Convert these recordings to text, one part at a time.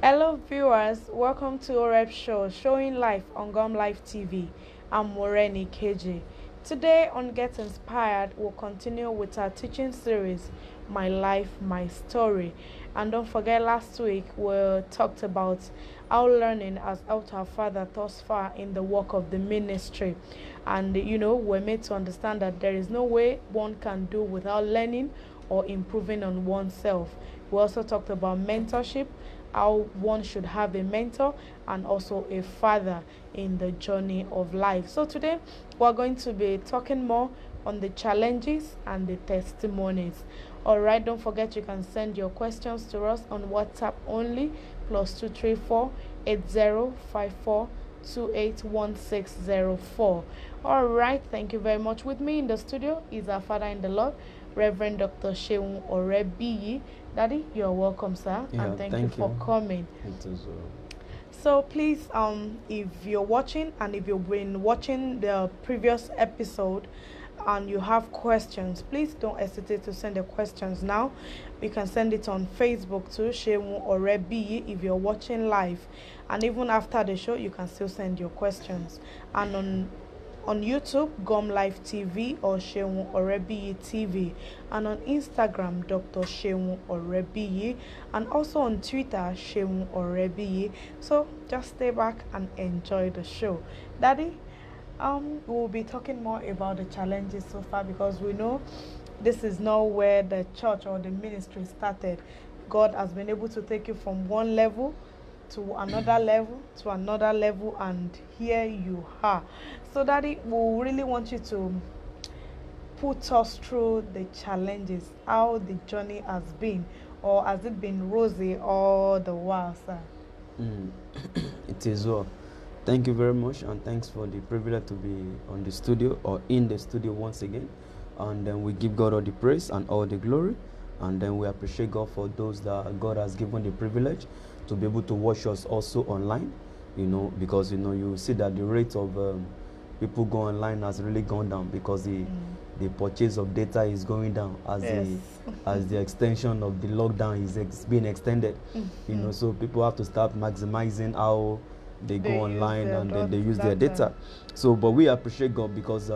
Hello viewers, welcome to Horeb Show, showing life on Gum Life TV. I'm Moreni KJ. Today on Get Inspired, we'll continue with our teaching series, My Life, My Story. And don't forget, last week we talked about our learning has helped our Father thus far in the work of the ministry. And we're made to understand that there is no way one can do without learning or improving on oneself. We also talked about mentorship, how one should have a mentor and also a father in the journey of life. So today we're going to be talking more on the challenges and the testimonies. All right, don't forget you can send your questions to us on WhatsApp only, +234 8054 281604. All right, thank you very much. With me in the studio is our father in the Lord, Reverend Dr. Seun Orebiyi. Daddy, you're welcome, sir, and thank you for coming. So please, if you're watching and if you've been watching the previous episode and you have questions, please don't hesitate to send the questions now. You can send it on Facebook to Seun Orebiyi if you're watching live, and even after the show you can still send your questions. And on YouTube, Gum Life TV or Seun Orebiyi TV, and on Instagram, Dr. Seun Orebiyi, and also on Twitter, Seun Orebiyi. So just stay back and enjoy the show. Daddy, we'll be talking more about the challenges so far, because we know this is not where the church or the ministry started. God has been able to take you from one level to another level, and here you are. So Daddy, we really want you to put us through the challenges, how the journey has been, or has it been rosy all the while, sir? It is well. Thank you very much, and thanks for the privilege to be on the studio or in the studio once again. And then we give God all the praise and all the glory, and then we appreciate God for those that God has given the privilege to be able to watch us also online, because you see that the rate of people go online has really gone down, because the purchase of data is going down as the extension of the lockdown is being extended. So people have to start maximizing how they go online, and then they use their data. So but we appreciate God, because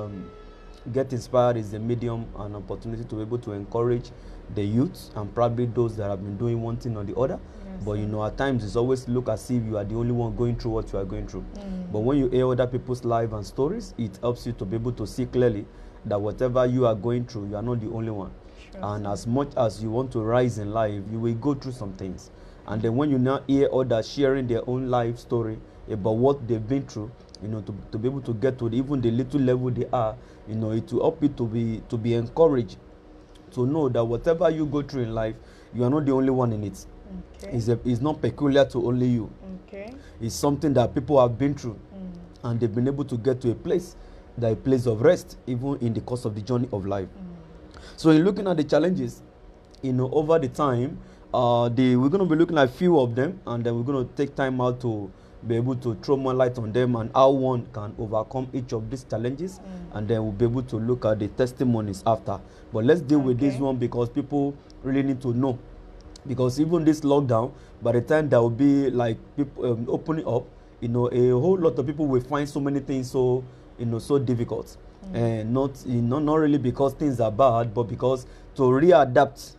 Get Inspired is a medium and opportunity to be able to encourage the youth and probably those that have been doing one thing or the other. But at times it's always look as if you are the only one going through what you are going through. But when you hear other people's lives and stories, it helps you to be able to see clearly that whatever you are going through, you are not the only one. And as much as you want to rise in life, you will go through some things. And then when you now hear others sharing their own life story about what they've been through, to be able to get to even the little level they are, it will help you to be encouraged, to know that whatever you go through in life, you are not the only one in it. It's not peculiar to only you. It's something that people have been through, and they've been able to get to a place of rest, even in the course of the journey of life. So in looking at the challenges, over the time, we're going to be looking at a few of them, and then we're going to take time out to be able to throw more light on them and how one can overcome each of these challenges, and then we'll be able to look at the testimonies after. But let's deal with this one, because people really need to know. Because even this lockdown, by the time there will be like people opening up, a whole lot of people will find so many things so difficult, and not really because things are bad, but because to readapt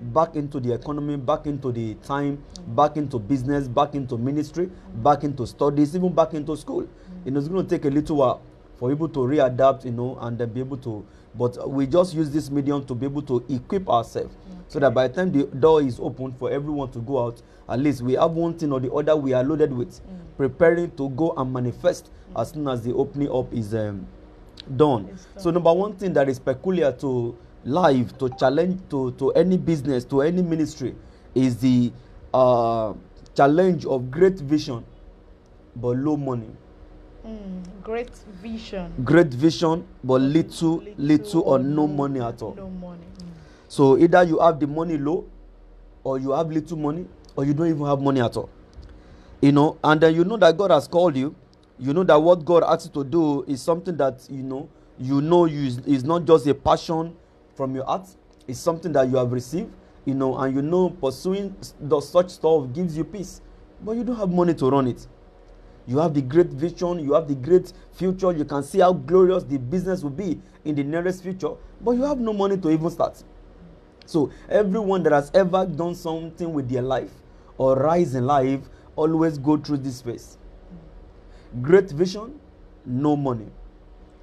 back into the economy, back into the time, back into business, back into ministry, back into studies, even back into school. It's going to take a little while for people to readapt, and then be able to. But we just use this medium to be able to equip ourselves, so that by the time the door is open for everyone to go out, at least we have one thing or the other we are loaded with, preparing to go and manifest as soon as the opening up is done. So number one thing that is peculiar to life, to challenge, to any business, to any ministry, is the challenge of great vision but low money. Great vision but little or no money at all. So either you have the money low, or you have little money, or you don't even have money at all. And then that God has called you. That what God asks you to do is something that is not just a passion from your heart. It's something that you have received, and pursuing such stuff gives you peace. but you don't have money to run it. You have the great vision, you have the great future, you can see how glorious the business will be in the nearest future, but you have no money to even start. So everyone that has ever done something with their life or rise in life always go through this phase. Great vision, no money.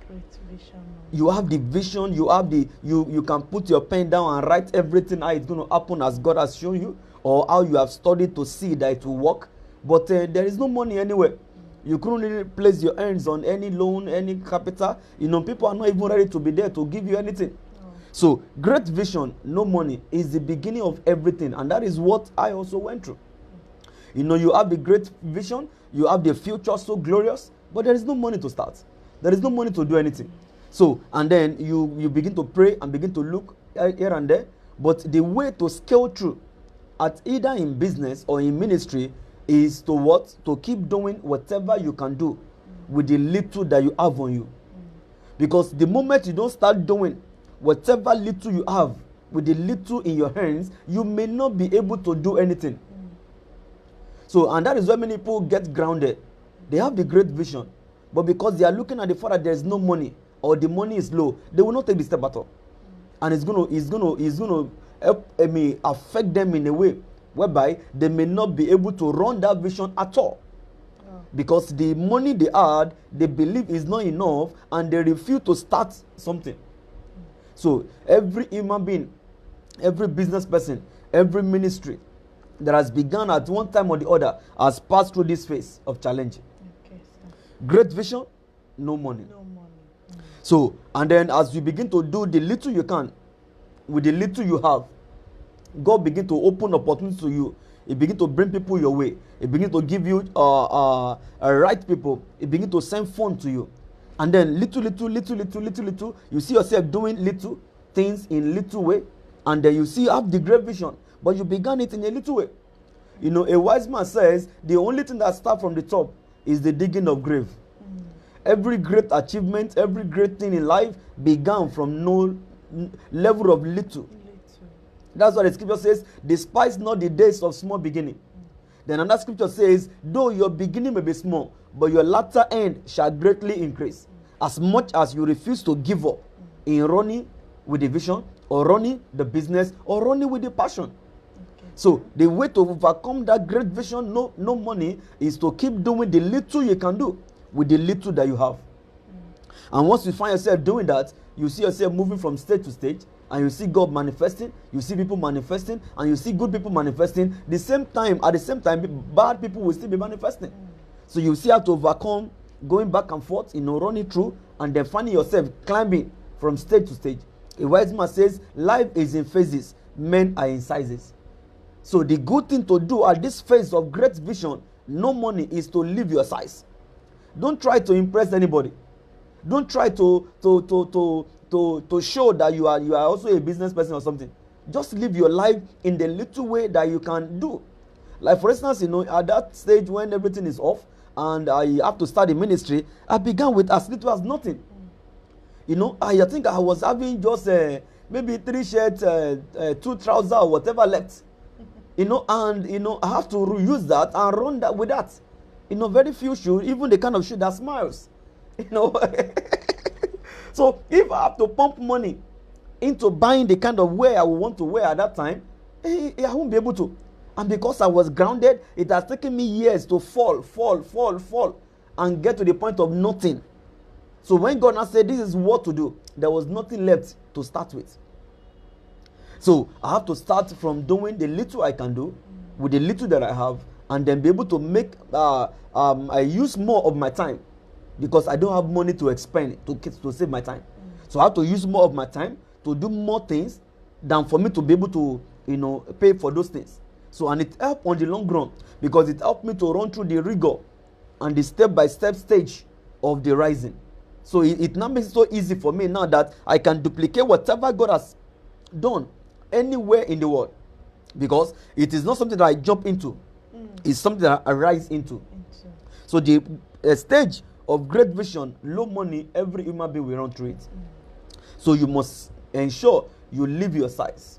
Great vision. You have the vision, you have the you can put your pen down and write everything how it's going to happen as God has shown you, or how you have studied to see that it will work, but there is no money anywhere. You couldn't really place your hands on any loan, any capital. People are not even ready to be there to give you anything. So great vision, no money, is the beginning of everything, and that is what I also went through. You have the great vision, you have the future so glorious, but there is no money to start. There is no money to do anything. So, and then you begin to pray and begin to look here and there, but the way to scale through, at either in business or in ministry, is to what? To keep doing whatever you can do with the little that you have on you. Because the moment you don't start doing whatever little you have with the little in your hands, you may not be able to do anything. So, and that is why many people get grounded. They have the great vision, but because they are looking at the fact that there is no money or the money is low, they will not take the step at all. And it's gonna affect them in a way whereby they may not be able to run that vision at all. Because the money they had, they believe is not enough, and they refuse to start something. So every human being, every business person, every ministry that has begun at one time or the other has passed through this phase of challenge. Great vision, no money. So, and then as you begin to do the little you can with the little you have, God begin to open opportunities to you. He begin to bring people your way. He begin to give you right people. He begin to send funds to you. And then little, you see yourself doing little things in little way. And then you have the great vision, but you began it in a little way. A wise man says the only thing that starts from the top is the digging of grave. Every great achievement, every great thing in life began from no level of little. That's what the scripture says, despise not the days of small beginning. Then another scripture says, though your beginning may be small, but your latter end shall greatly increase. As much as you refuse to give up in running with the vision, or running the business, or running with the passion. So the way to overcome that great vision, no money, is to keep doing the little you can do with the little that you have. And once you find yourself doing that, you see yourself moving from stage to stage, and you see God manifesting, you see people manifesting, and you see good people manifesting. At the same time, bad people will still be manifesting. So you see how to overcome going back and forth, running through, and then finding yourself climbing from stage to stage. A wise man says, life is in phases, men are in sizes. So the good thing to do at this phase of great vision, no money, is to live your size. Don't try to impress anybody. Don't try to show that you are also a business person or something. Just live your life in the little way that you can do. Like for instance, at that stage when everything is off and I have to start the ministry, I began with as little as nothing. I think I was having just maybe 3 shirts, 2 trousers or whatever left. And I have to reuse that and run that with that. Very few shoes, even the kind of shoe that smiles. So if I have to pump money into buying the kind of wear I would want to wear at that time, I won't be able to. And because I was grounded, it has taken me years to fall, and get to the point of nothing. So when God now said, this is what to do, there was nothing left to start with. So I have to start from doing the little I can do with the little that I have, and then be able to make, I use more of my time, because I don't have money to expend to save my time. So I have to use more of my time to do more things than for me to be able to, pay for those things. So, and it helped on the long run, because it helped me to run through the rigor and the step-by-step stage of the rising. So it now makes it so easy for me now that I can duplicate whatever God has done anywhere in the world, because it is not something that I jump into. It's something that I rise into. So the stage of great vision, low money, every human being will run through it. So you must ensure you live your size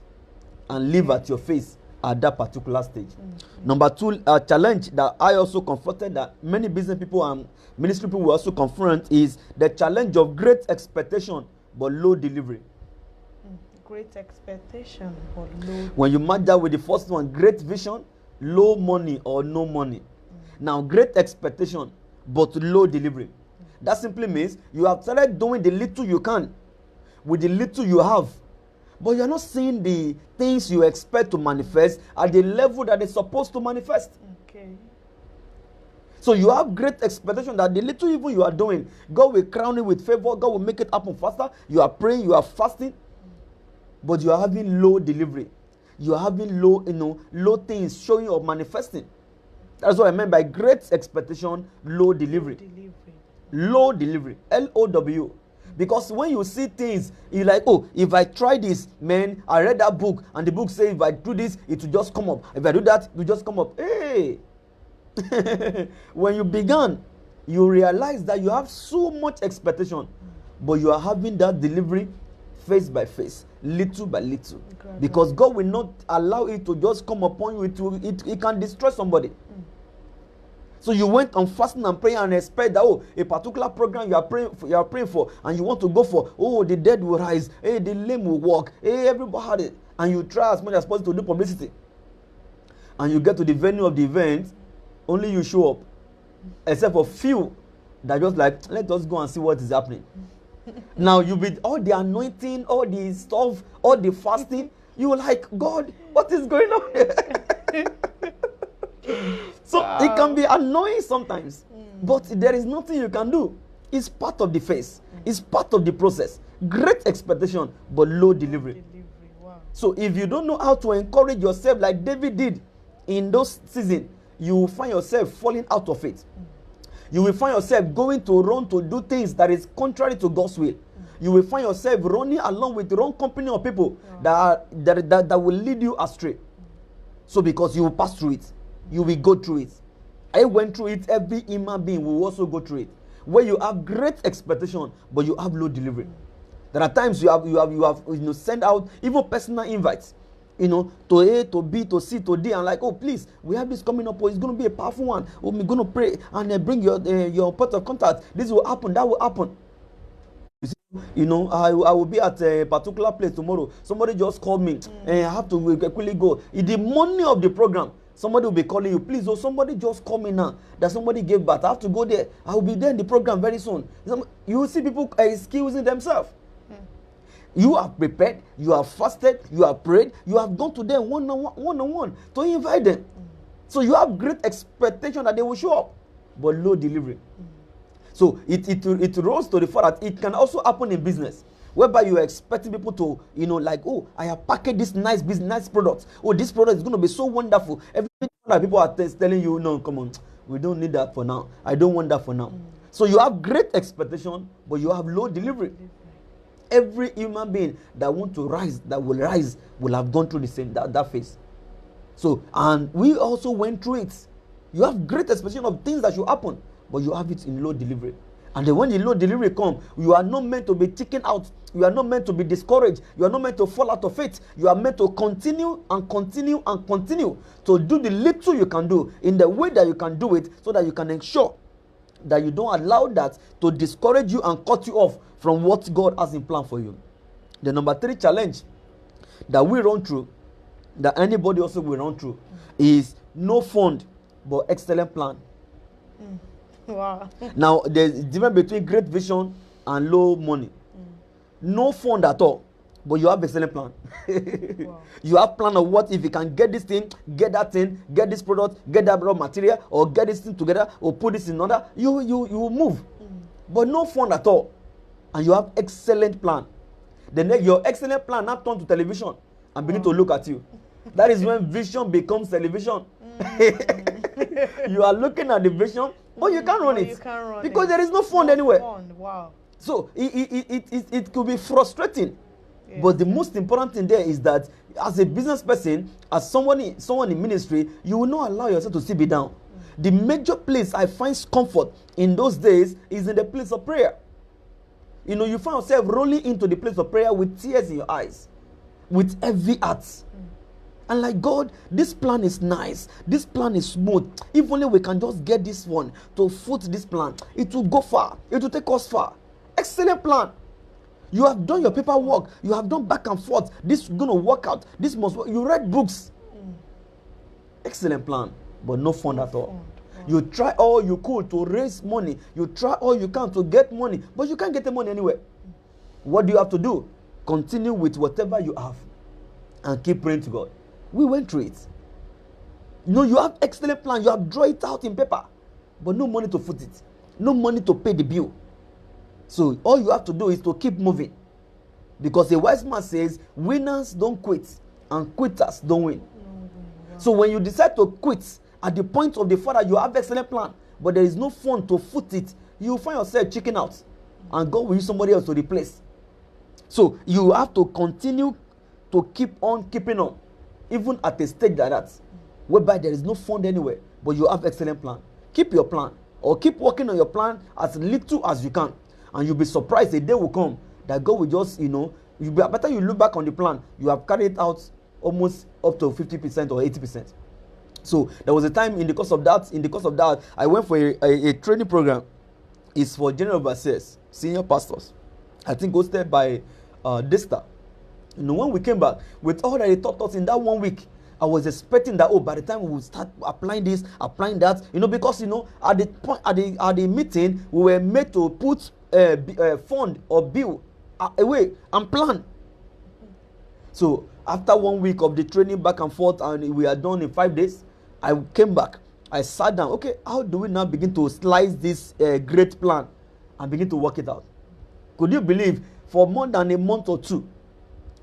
and live at your face at that particular stage. Number two, challenge that I also confronted, that many business people and ministry people will also confront, is the challenge of great expectation but low delivery. Great expectation but low. When you match that with the first one, great vision, low money or no money. Now, great expectation but low delivery. That simply means you have started doing the little you can with the little you have, but you're not seeing the things you expect to manifest at the level that it's supposed to manifest. Okay. So you have great expectation that the little even you are doing, God will crown it with favor, God will make it happen faster. You are praying, you are fasting, but you are having low delivery. You are having low, low things showing or manifesting. That's what I meant by great expectation, low delivery. Low delivery. LOW. Because when you see things, you're like, oh, if I try this, man, I read that book, and the book says if I do this, it will just come up. If I do that, it will just come up. Hey! When you began, you realize that you have so much expectation, but you are having that delivery face by face, little by little. Because God will not allow it to just come upon you. It can destroy somebody. So you went on fasting and praying and expect that, oh, a particular program you are praying for, and you want to go for, oh, the dead will rise, hey, the lame will walk, hey, everybody had it, and you try as much as possible to do publicity, and you get to the venue of the event, only you show up, except for few that just like, let us go and see what is happening. Now you with all the anointing, all the stuff, all the fasting, you like, God, what is going on here? So it can be annoying sometimes, but there is nothing you can do. It's part of the phase. It's part of the process. Great expectation, but low delivery. Wow. So if you don't know how to encourage yourself like David did in those seasons, you will find yourself falling out of it. You will find yourself going to run to do things that is contrary to God's will. You will find yourself running along with the wrong company of people that will lead you astray. So because you will pass through it, you will go through it. I went through it. Every human being will also go through it. Where you have great expectation, but you have low delivery. There are times you have send out even personal invites, to A, to B, to C, to D, and like, oh, please, we have this coming up. Oh, it's going to be a powerful one. Oh, we're going to pray and bring your point of contact. This will happen. That will happen. You see, I will be at a particular place tomorrow. Somebody just called me, and I have to quickly go. In the morning of the program, somebody will be calling you, please, oh, somebody just call me now that somebody gave birth. I have to go there. I will be there in the program very soon. You will see people excusing themselves. You are prepared, you have fasted, you have prayed, you have gone to them one-on-one to invite them. So you have great expectation that they will show up, but low delivery. So it rolls to the fact that it can also happen in business, whereby you are expecting people to, like, oh, I have packaged this nice business, nice product. Oh, this product is going to be so wonderful. Everything that people are telling you, no, come on, we don't need that for now. I don't want that for now. So you have great expectation, but you have low delivery. Every human being that want to rise, that will rise, will have gone through the same that phase. So, and we also went through it. You have great expectation of things that should happen, but you have it in low delivery. And then when the low delivery comes, you are not meant to be taken out. You are not meant to be discouraged. You are not meant to fall out of it. You are meant to continue and continue and continue to do the little you can do in the way that you can do it, so that you can ensure that you don't allow that to discourage you and cut you off from what God has in plan for you. The number 3 challenge that we run through, that anybody also will run through, is no fund but excellent plan. Wow. Now, there's a difference between great vision and low money. No fund at all, but you have excellent plan. Wow. You have plan of what if you can get this thing, get that thing, get this product, get that raw material, or get this thing together, or put this in order. You will move, but no fund at all, and you have excellent plan. Then your excellent plan now turn to television and begin to look at you. That is when vision becomes television. You are looking at the vision, but you can't run it because there is no fund anywhere. Wow. So it could be frustrating. Yeah. But the most important thing there is that as a business person, as someone in ministry, you will not allow yourself to sit be down. The major place I find comfort in those days is in the place of prayer. You find yourself rolling into the place of prayer with tears in your eyes, with heavy hearts. And like, God, this plan is nice. This plan is smooth. If only we can just get this one to foot this plan, it will go far. It will take us far. Excellent plan. You have done your paperwork. You have done back and forth. This is going to work out. This must work. You read books. Excellent plan, but no fund at all. Wow. You try all you could to raise money. You try all you can to get money, but you can't get the money anywhere. What do you have to do? Continue with whatever you have and keep praying to God. We went through it. You have excellent plan. You have drawn it out in paper, but no money to foot it. No money to pay the bill. So all you have to do is to keep moving. Because a wise man says, winners don't quit and quitters don't win. So when you decide to quit, at the point of the Father, you have excellent plan, but there is no fund to foot it, you find yourself checking out, and God will use somebody else to replace. So you have to continue to keep on keeping on, even at a stage like that, whereby there is no fund anywhere, but you have excellent plan. Keep your plan, or keep working on your plan as little as you can, and you'll be surprised a day will come that God will just, by the time you look back on the plan, you have carried out almost up to 50% or 80%. So there was a time in the course of that, I went for a training program. It's for general overseers, senior pastors. I think hosted by Desta. When we came back, with all that they taught us in that 1 week, I was expecting that, by the time we would start applying this, applying that, because at the meeting, we were made to put fund or bill away and plan. So after 1 week of the training back and forth, and we are done in 5 days, I came back. I sat down. Okay, how do we now begin to slice this great plan and begin to work it out? Could you believe for more than a month or two,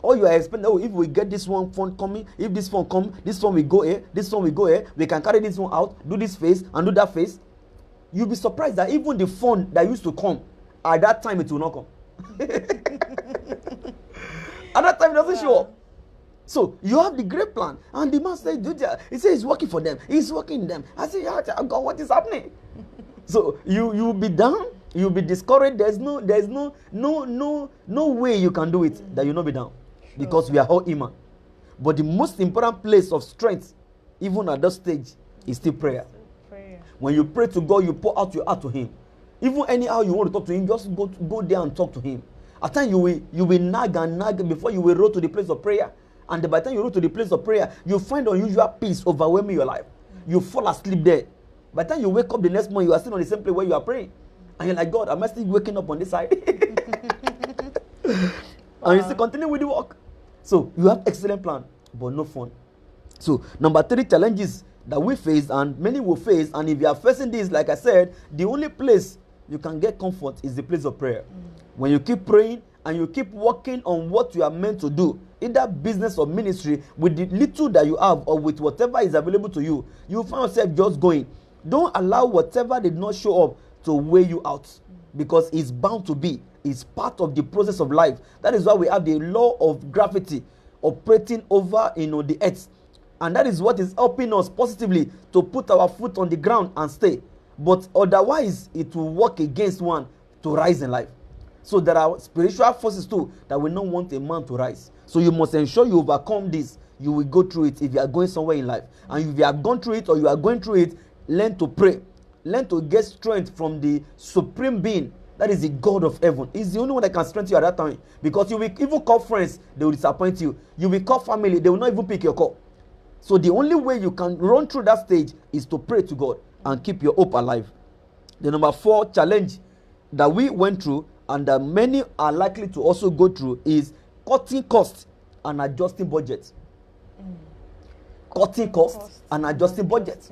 all you are expecting, if we get this one fund coming, if this fund come, this one will go here, this one will go here, we can carry this one out, do this phase and do that phase. You'll be surprised that even the fund that used to come, at that time it will not come. At that time it doesn't show up. So you have the great plan, and the man said, he said it's working for them. It's working them. I said, God, what is happening? So you will be down, you'll be discouraged. There's no way you can do it that you'll not be down, because we are all human. But the most important place of strength, even at that stage, is still prayer. When you pray to God, you pour out your heart to Him. Even anyhow you want to talk to Him, just go there and talk to Him. At times you will nag and nag before you will roll to the place of prayer. And by the time you go to the place of prayer, you find unusual peace overwhelming your life. You fall asleep there. By the time you wake up the next morning, you are still on the same place where you are praying. And you're like, God, am I still waking up on this side? And you still continue with the work. So you have excellent plan, but no fun. So number 3 challenges that we face, and many will face, and if you are facing this, like I said, the only place you can get comfort is the place of prayer. When you keep praying and you keep working on what you are meant to do, either business or ministry, with the little that you have or with whatever is available to you, you find yourself just going. Don't allow whatever did not show up to weigh you out, because it's bound to be. It's part of the process of life. That is why we have the law of gravity operating over the earth, and that is what is helping us positively to put our foot on the ground and stay. But otherwise, it will work against one to rise in life. So there are spiritual forces too that will not want a man to rise. So you must ensure you overcome this. You will go through it if you are going somewhere in life. And if you have gone through it or you are going through it, learn to pray. Learn to get strength from the supreme being. That is the God of heaven. He's the only one that can strengthen you at that time. Because you will even call friends, they will disappoint you. You will call family, they will not even pick your call. So the only way you can run through that stage is to pray to God and keep your hope alive. The number 4 challenge that we went through, and that many are likely to also go through, is cutting costs and adjusting budget. Cutting costs and adjusting budget.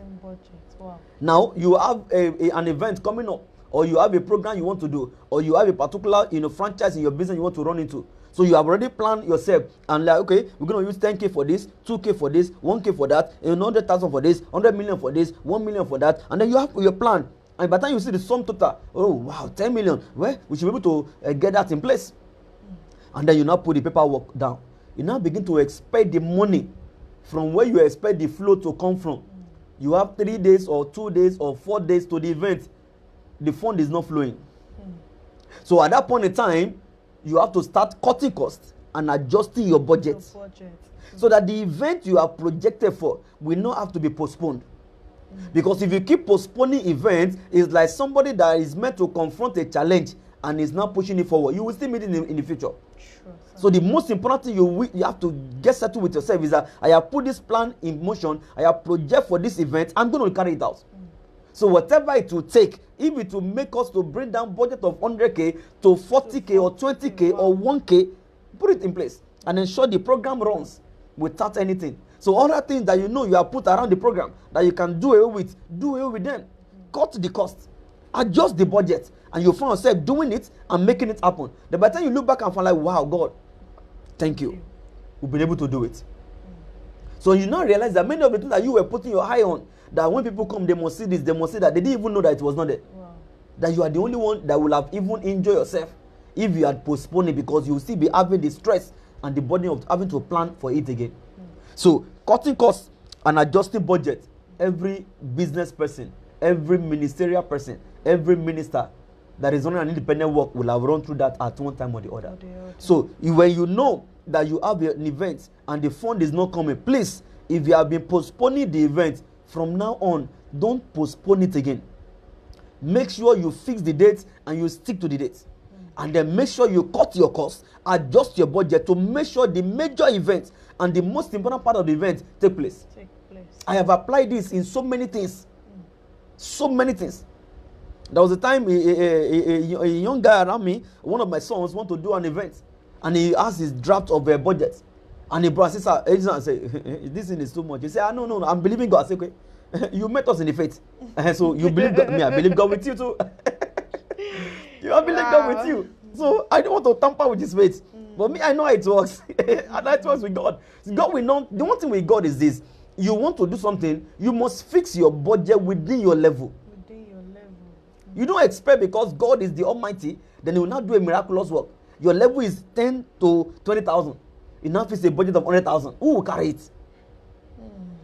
Wow. Now you have an event coming up, or you have a program you want to do, or you have a particular franchise in your business you want to run into. So you have already planned yourself and like, okay, we're going to use 10K for this, 2K for this, 1K for that, 100,000 for this, 100 million for this, 1 million for that, and then you have your plan. And by the time you see the sum total, oh wow, 10 million, well, we should be able to get that in place. And then you now put the paperwork down. You now begin to expect the money from where you expect the flow to come from. You have 3 days or 2 days or 4 days to the event. The fund is not flowing. So at that point in time, you have to start cutting costs and adjusting your budget. so that the event you are projected for will not have to be postponed. Because if you keep postponing events, it's like somebody that is meant to confront a challenge and is now pushing it forward. You will still meet it in the future. Sure, so the most important thing you have to get settled with yourself is that I have put this plan in motion, I have project for this event, I'm going to carry it out. So whatever it will take, if it will make us to bring down budget of 100K to 40K or 20K or 1K, put it in place and ensure the program runs without anything. So other things that you have put around the program that you can do away with them. Cut the cost, adjust the budget, and you find yourself doing it and making it happen. Then by the time you look back and find like, wow, God, thank you. We've been able to do it. So you now realize that many of the things that you were putting your eye on, that when people come, they must see this, they must see that, they didn't even know that it was not there. Wow. That you are the only one that will have even enjoyed yourself if you had postponed it, because you will still be having the stress and the burden of having to plan for it again. So cutting costs and adjusting budget, every business person, every ministerial person, every minister that is running an independent work will have run through that at one time or the other. So when you know that you have an event and the fund is not coming, please, if you have been postponing the event, from now on, don't postpone it again. Make sure you fix the date and you stick to the date. And then make sure you cut your costs, adjust your budget to make sure the major events and the most important part of the event take place. I have applied this in so many things. So many things. There was a time a young guy around me, one of my sons, want to do an event. And he asked his draft of a budget. And he brought sister and said, this thing is too much. He said, no, I'm believing God. I said, okay, you met us in the faith. So you believe God, me, I believe God with you too. You have believed God with you. So I don't want to tamper with his faith. But me, I know how it works. And it works with God. God will not. The one thing with God is this. You want to do something, you must fix your budget within your level. You don't expect because God is the Almighty, then He will not do a miraculous work. Your level is 10 to 20,000. You now fix a budget of 100,000. Who will carry it?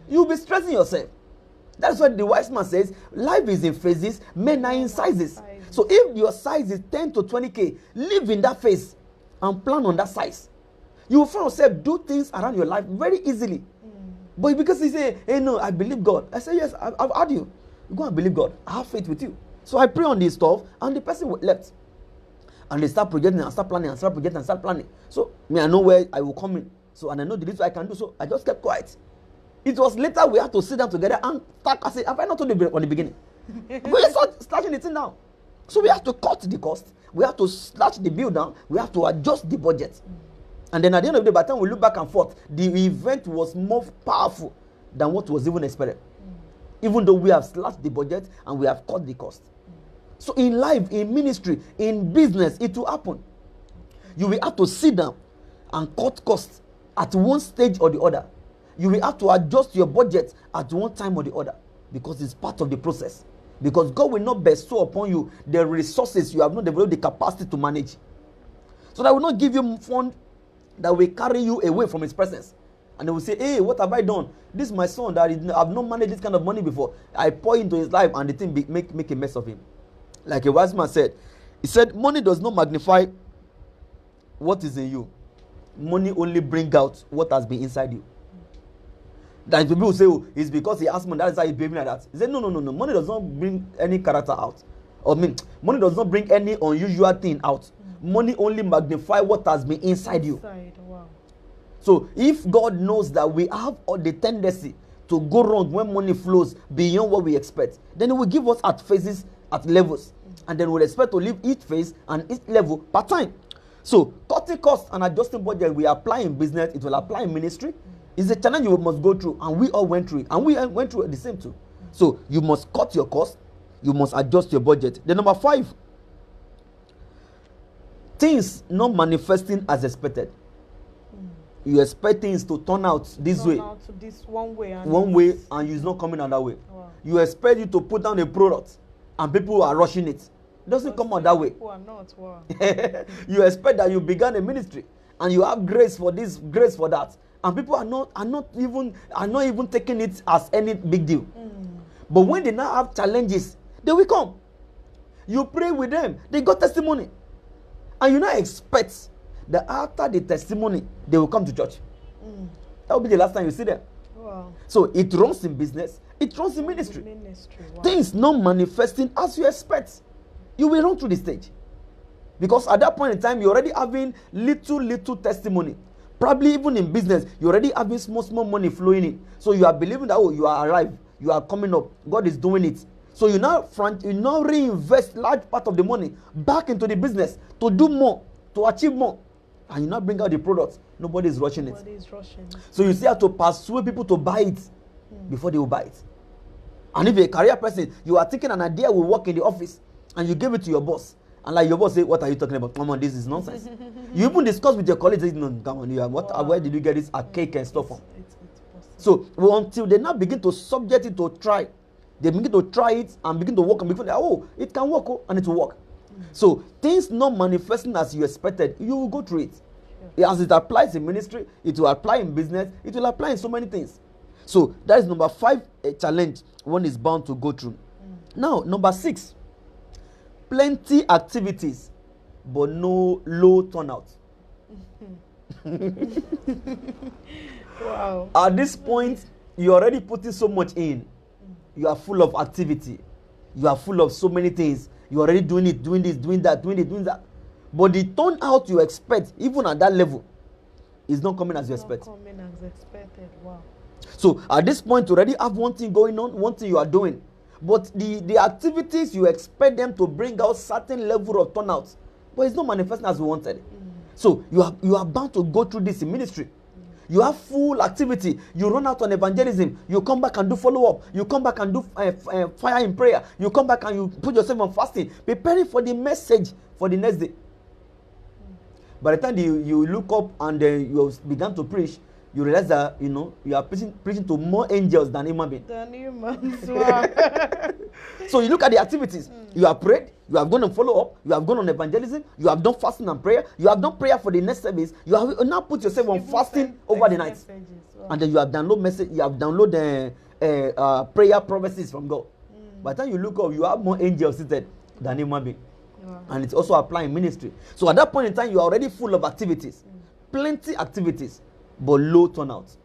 You'll be stressing yourself. That's what the wise man says. Life is in phases, men are in sizes. So if your size is 10 to 20K, live in that phase and plan on that size. You will find yourself do things around your life very easily. But because you say, hey, no, I believe God. I say, yes, I've heard you. You go and believe God. I have faith with you. So I pray on this stuff, and the person left. And they start projecting and start planning and start projecting and start planning. So me, I know where I will come in. So, and I know the little I can do. So I just kept quiet. It was later we had to sit down together and talk. I said, have I not told you on the beginning? We start slashing the thing down. So we have to cut the cost. We have to slash the bill down. We have to adjust the budget. And then at the end of the day, by the time we look back and forth, the event was more powerful than what was even expected. Even though we have slashed the budget and we have cut the cost. So in life, in ministry, in business, it will happen. You will have to sit down and cut costs at one stage or the other. You will have to adjust your budget at one time or the other, because it's part of the process. Because God will not bestow upon you the resources you have not developed the capacity to manage. So that will not give you fund that will carry you away from His presence. And they will say, hey, what have I done? This is my son that I've not managed this kind of money before. I pour into his life and the thing make a mess of him. Like a wise man said, he said, money does not magnify what is in you. Money only brings out what has been inside you. That people will say, oh, it's because he asked money, that is why he's behaving like that. He said, no. Money does not bring any character out. Money does not bring any unusual thing out. Money only magnifies what has been inside you. Wow. So if God knows that we have the tendency to go wrong when money flows beyond what we expect, then He will give us at phases, at levels. And then we'll expect to live each phase and each level per time. So cutting costs and adjusting budget we apply in business, it will apply in ministry. It's a challenge you must go through, and we all went through it. And we went through it the same too. So you must cut your costs, you must adjust your budget. Then number 5, things not manifesting as expected. You expect things to turn out this way. Out to this one way and it's not coming out that way. Wow. You expect you to put down a product and people are rushing it. It doesn't come out that way. People are not. Wow. You expect that you began a ministry and you have grace for this, grace for that. And people are not even taking it as any big deal. But when they now have challenges, they will come. You pray with them, they got testimony. And you now expect that after the testimony, they will come to church. That will be the last time you see them. Wow. So it runs in business, it runs in ministry. Wow. Things not manifesting as you expect. You will run through the stage. Because at that point in time, you're already having little testimony. Probably even in business, you're already having small money flowing in. So you are believing that, oh, you are arrived, you are coming up, God is doing it. So you now reinvest large part of the money back into the business to do more, to achieve more. And you now bring out the products. Nobody is rushing it. So you still have to persuade people to buy it before they will buy it. And if you're a career person, you are thinking an idea will work in the office and you give it to your boss. And like your boss say, what are you talking about? Come on, this is nonsense. You even discuss with your colleagues, no, come on, where did you get this cake and stuff from? So until they now begin to subject it to try, they begin to try it and begin to work and before they, oh, it can work, and it will work. So things not manifesting as you expected, you will go through it. As it applies in ministry, it will apply in business, it will apply in so many things. So that is number 5, a challenge one is bound to go through. Now, number 6, plenty activities, but no low turnout. Wow. At this point, you're already putting so much in. You are full of activity. You are full of so many things. You're already doing it, doing this, doing that, doing it, doing that. But the turnout you expect, even at that level, is not coming as you expect. Not coming as expected. Wow. So at this point, you already have one thing going on, one thing you are doing. But the activities, you expect them to bring out certain level of turnout. But it's not manifesting as we wanted. So you are bound to go through this in ministry. You have full activity. You run out on evangelism. You come back and do follow-up. You come back and do fire in prayer. You come back and you put yourself on fasting, preparing for the message for the next day. By the time you look up and you began to preach, you realize that you are preaching to more angels than human beings. So you look at the activities. You have prayed. You have gone on follow-up. You have gone on evangelism. You have done fasting and prayer. You have done prayer for the next service. You have now put yourself on fasting over the night. Wow. And then you have download message. You have downloaded prayer prophecies from God. By the time you look up, you have more angels seated than human beings. Wow. And it's also applying ministry. So at that point in time, you are already full of activities. Plenty activities, but low turnout.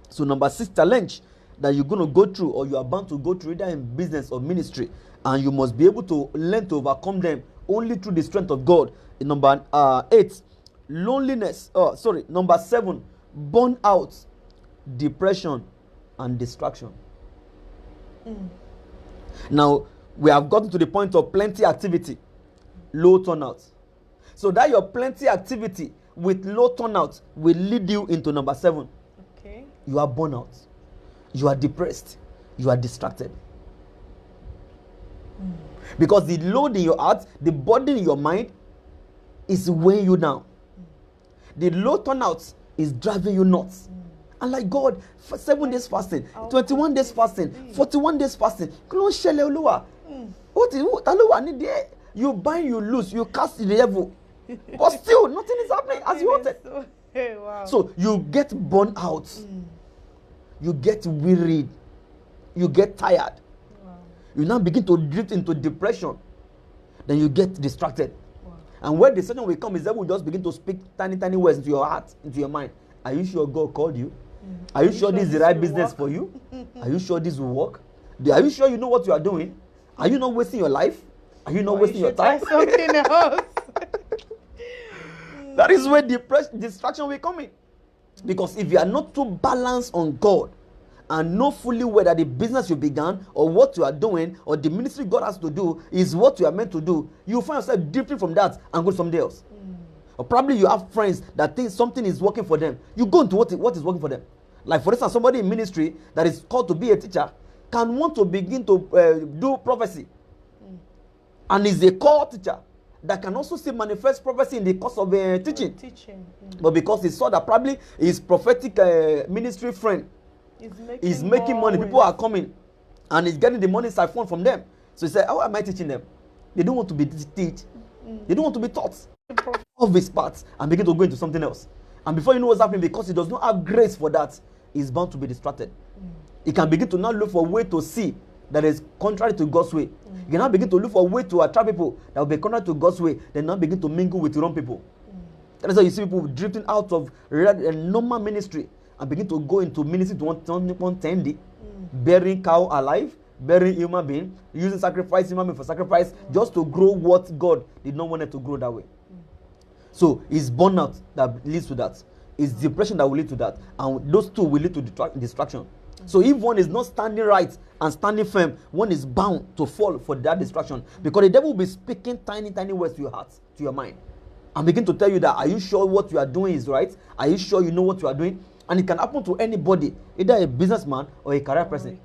So number 6 challenge that you're going to go through, or you are bound to go through, either in business or ministry, and you must be able to learn to overcome them only through the strength of God. In number 8, loneliness. Number 7, burnout, depression, and distraction. Now we have gotten to the point of plenty activity, low turnout. So that your plenty activity with low turnout will lead you into number 7. Okay. You are burnout. You are depressed. You are distracted. Because the load in your heart, the burden in your mind is weighing you down. The low turnout is driving you nuts. And like God, for 7 days fasting, 21 days fasting, 41 days fasting. You bind, you lose, you cast the devil. But still, nothing is happening as you wanted. Wow. So you get burnt out. You get wearied. You get tired. Wow. You now begin to drift into depression. Then you get distracted. Wow. And where the Satan will come is that will just begin to speak tiny words into your heart, into your mind. Are you sure God called you? Are you sure this is the right business for you? Are you sure this will work? Are you sure you know what you are doing? Are you not wasting your life? Are you not wasting your time? Something else. That is where distraction will come in. Because if you are not too balanced on God and know fully whether the business you began or what you are doing or the ministry God has to do is what you are meant to do, you find yourself drifting from that and go somewhere else. Or probably you have friends that think something is working for them. You go into what is working for them. Like for instance, somebody in ministry that is called to be a teacher can want to begin to do prophecy. And is a core teacher that can also still manifest prophecy in the course of teaching. But because he saw that probably his prophetic ministry friend is making money, people are coming and he's getting the money siphoned from them. So he said, how am I teaching them? They don't want to be taught. They don't want to be taught of his parts and begin to go into something else. And before you know what's happening, because he does not have grace for that, he's bound to be distracted. He can begin to now look for a way to see that is contrary to God's way. You can now begin to look for a way to attract people that will be contrary to God's way. Then now begin to mingle with the wrong people. That is how you see people drifting out of normal ministry and begin to go into ministry to one tendy, burying cow alive, burying human being, using human being for sacrifice, just to grow what God did not want it to grow that way. So it's burnout that leads to that. It's depression that will lead to that. And those two will lead to distraction. So if one is not standing right and standing firm, one is bound to fall for that distraction. Because the devil will be speaking tiny, tiny words to your heart, to your mind. And begin to tell you that, are you sure what you are doing is right? Are you sure you know what you are doing? And it can happen to anybody, either a businessman or a career person.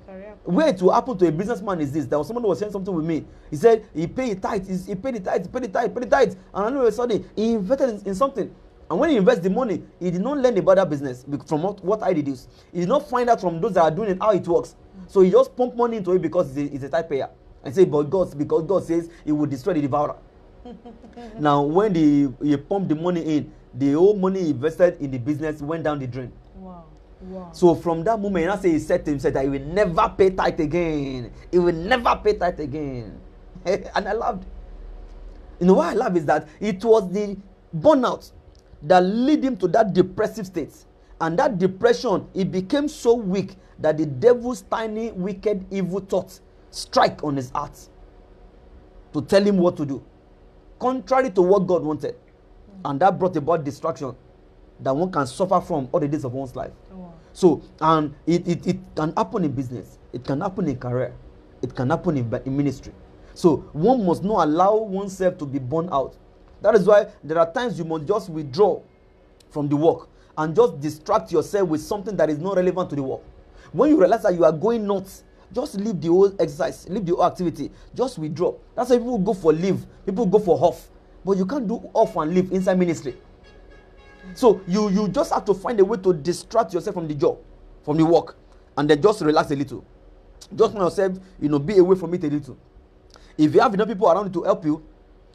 Where it will happen to a businessman is this. There was someone who was saying something with me. He said he paid tithes, he paid the tithes. And all of a sudden, he invested in something. And when he invests the money, he did not learn about that business from what I deduce. He did not find out from those that are doing it how it works. So he just pumped money into it because he's a tithe payer. And say, because God says he will destroy the devourer. Now, when he pumped the money in, the whole money he invested in the business went down the drain. Wow. Wow. So from that moment, I say he said to himself that he will never pay tithe again. He will never pay tithe again. And I laughed. You know why I laugh is that it was the burnout that led him to that depressive state. And that depression, it became so weak that the devil's tiny, wicked, evil thoughts strike on his heart to tell him what to do, contrary to what God wanted. And that brought about distraction that one can suffer from all the days of one's life. Wow. So, and it can happen in business. It can happen in career. It can happen in ministry. So, one must not allow oneself to be burned out. That is why there are times you must just withdraw from the work and just distract yourself with something that is not relevant to the work. When you realize that you are going nuts, just leave the whole exercise, leave the whole activity, just withdraw. That's why people go for leave, people go for off. But you can't do off and leave inside ministry. So you just have to find a way to distract yourself from the job, from the work, and then just relax a little. Just find yourself, be away from it a little. If you have enough people around you to help you,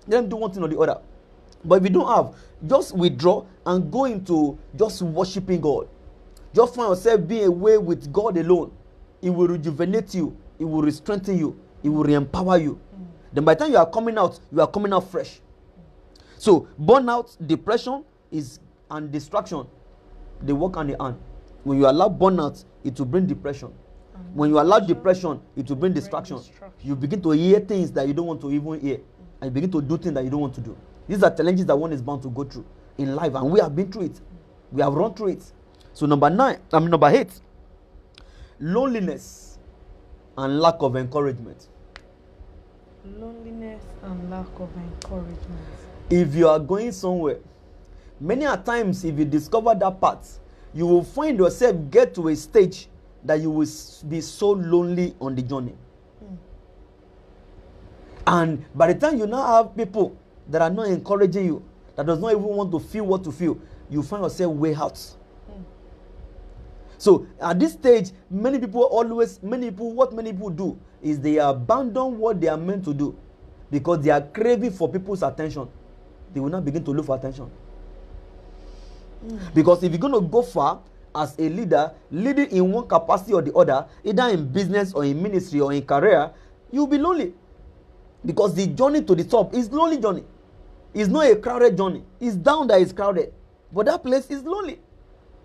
let them do one thing or the other. But if you don't have, just withdraw and go into just worshiping God. Just find yourself being away with God alone. It will rejuvenate you. It will strengthen you. It will re-empower you. Then by the time you are coming out fresh. So burnout, depression and distraction, they work hand in hand. When you allow burnout, it will bring depression. When you allow depression, it will bring distraction. You begin to hear things that you don't want to even hear. And you begin to do things that you don't want to do. These are challenges that one is bound to go through in life. And we have been through it. We have run through it. So number 8, loneliness and lack of encouragement. Loneliness and lack of encouragement. If you are going somewhere, many a times if you discover that part, you will find yourself get to a stage that you will be so lonely on the journey. And by the time you now have people that are not encouraging you, that does not even want to feel what to feel, you find yourself way out. So at this stage, what many people do is they abandon what they are meant to do because they are craving for people's attention. They will not begin to look for attention. Because if you're going to go far as a leader, leading in one capacity or the other, either in business or in ministry or in career, you'll be lonely. Because the journey to the top is lonely journey. It's not a crowded journey. It's down that is crowded. But that place is lonely.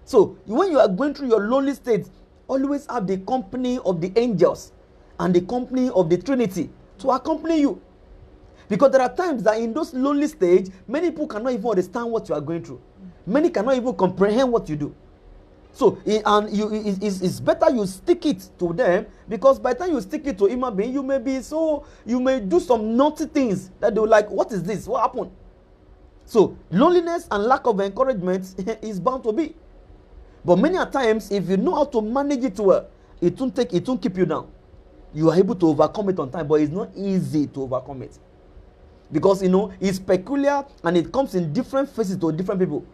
So when you are going through your lonely state, always have the company of the angels and the company of the Trinity to accompany you. Because there are times that in those lonely stage, many people cannot even understand what you are going through. Many cannot even comprehend what you do. So, it's better you stick it to them, because by the time you stick it to human being, you may do some naughty things that they're like, what is this? What happened? So, loneliness and lack of encouragement is bound to be. But many a times, if you know how to manage it well, it won't keep you down. You are able to overcome it on time, but it's not easy to overcome it. Because, it's peculiar and it comes in different phases to different people.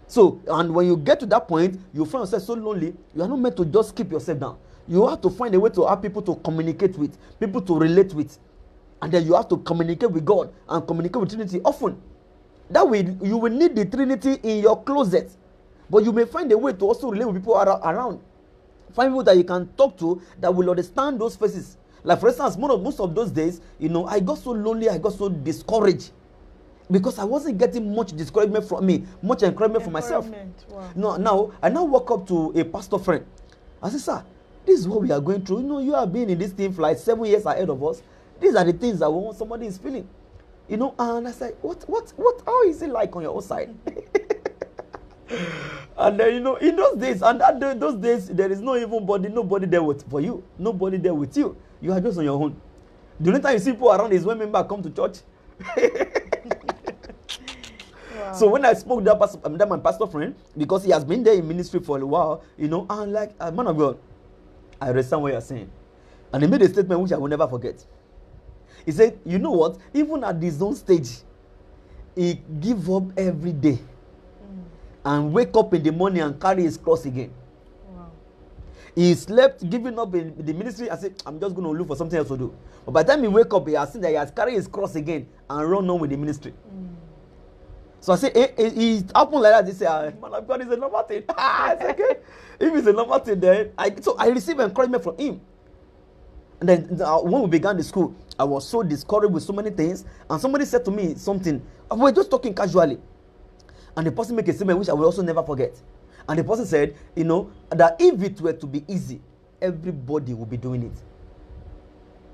So, and when you get to that point, you find yourself so lonely, you are not meant to just keep yourself down. You have to find a way to have people to communicate with, people to relate with. And then you have to communicate with God and communicate with Trinity often. That way, you will need the Trinity in your closet. But you may find a way to also relate with people around. Find people that you can talk to that will understand those faces. Like for instance, most of those days, I got so lonely, I got so discouraged. because I wasn't getting much discouragement from me, much encouragement for myself. Wow. No, now I now walk up to a pastor friend. I say, sir, this is what we are going through. You know, you have been in this thing for like 7 years ahead of us. These are the things that somebody is feeling. You know, and I said, what, how is it like on your own side? And then, you know, in those days, those days, there is nobody there for you. Nobody there with you. You are just on your own. The only time you see people around is when members come to church. Wow. So when I spoke to my pastor friend, because he has been there in ministry for a while, you know, and like, man of God, I understand what you're saying. And he made a statement which I will never forget. He said, you know what, even at his own stage, he give up every day and wake up in the morning and carry his cross again. Wow. He slept, giving up in the ministry, and said, I'm just going to look for something else to do. But by the time he wake up, he has seen that he has carried his cross again and run on with the ministry. So I say, it happened like that. He said, man of God, it's a normal thing. It's okay. If it's a normal thing, then I received encouragement from him. And then when we began the school, I was so discouraged with so many things. And somebody said to me something. We were just talking casually. And the person made a statement which I will also never forget. And the person said, you know, that if it were to be easy, everybody would be doing it.